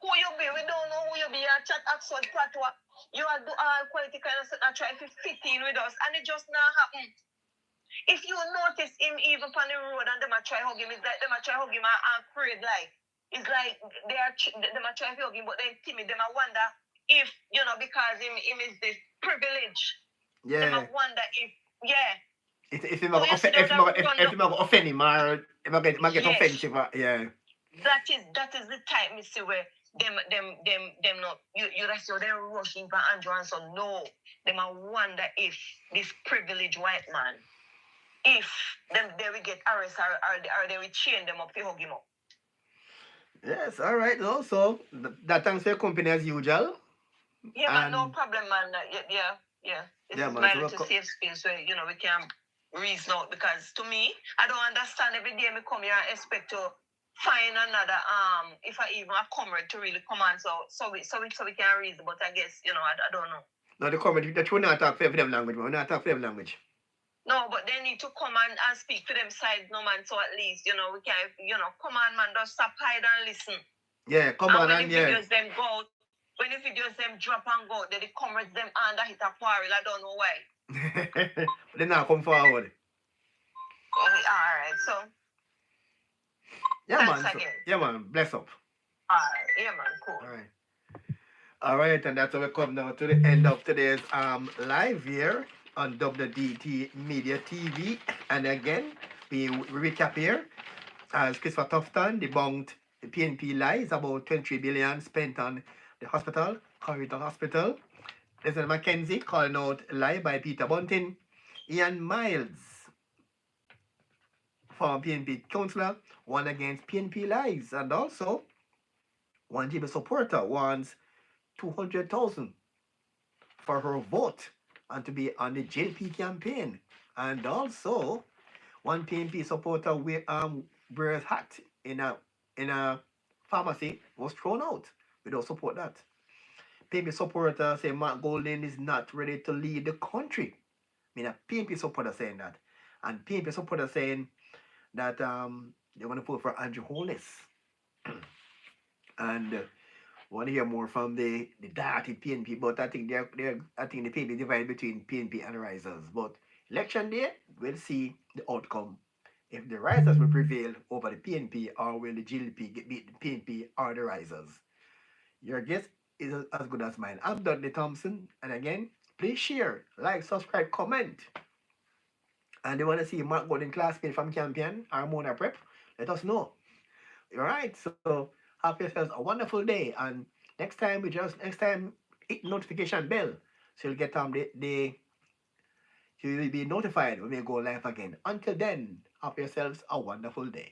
Who you be? We don't know who you be. You chat Oxford Patwa. You are do all quality kind of stuff and try to fit in with us, and it just not happen. If you notice him even on the road and them a try hug him, it's like them a try hug him and afraid like. It's like them a try to hug him, but then timid. Them a wonder if, because him is this privilege. Yeah. Them a wonder If you might offend him or if I get offensive, yeah. That is the type, me see where them not you rest your them rushing for Andrew and son. No. Them a wonder if this privileged white man, if they will get arrested or they will chain them up to hug him up. Yes, all right. So that thanks for your company as usual. Yeah, man, no problem, man. Yeah. This is my little safe space where we can reason out, because to me, I don't understand every day me come here and expect to find another if I even a comrade to really come on so we can reason, but I guess I don't know. No, the comrade that we not talk for them language, we not talk for them language. No, but they need to come and speak to them side, no man, so at least, we can, come on, man, just stop, hide and listen. Yeah, come on, and yeah. Videos them go, when the videos them drop and go, then the comrades them under hit a quarrel, I don't know why. They now come forward. Alright, so. Yeah, man. Yeah, man, bless up. Alright, yeah, man, cool. Alright, and that's how we come now to the end of today's live here on WDT Media TV. And again, we recap here as Christopher Tufton debunked the PNP lies about 23 billion spent on the hospital, Corridor Hospital. Desmond Mackenzie calling out a lie by Peter Bunting. Ian Miles, former PNP councillor, won against PNP lies. And also, one GB supporter wants 200,000 for her vote and to be on the JLP campaign. And also, one PNP supporter wears hat in a pharmacy was thrown out. We don't support that. PNP supporter say Mark Golding is not ready to lead the country. I mean, a PNP supporter saying that. And PNP supporter saying that they want to vote for Andrew Holness. And want to hear more from the dirty PNP, but I think the PNP divided between PNP and Risers. But election day, we'll see the outcome. If the Risers will prevail over the PNP, or will the JLP beat the PNP or the Risers. Your guess is as good as mine. I'm Dudley Thompson, and again, please share, like, subscribe, comment. And they want to see Mark Golden classmate from Campion or Mona Prep, let us know. Alright, so have yourselves a wonderful day, and next time hit notification bell so you'll get you will be notified when we go live again. Until then, have yourselves a wonderful day.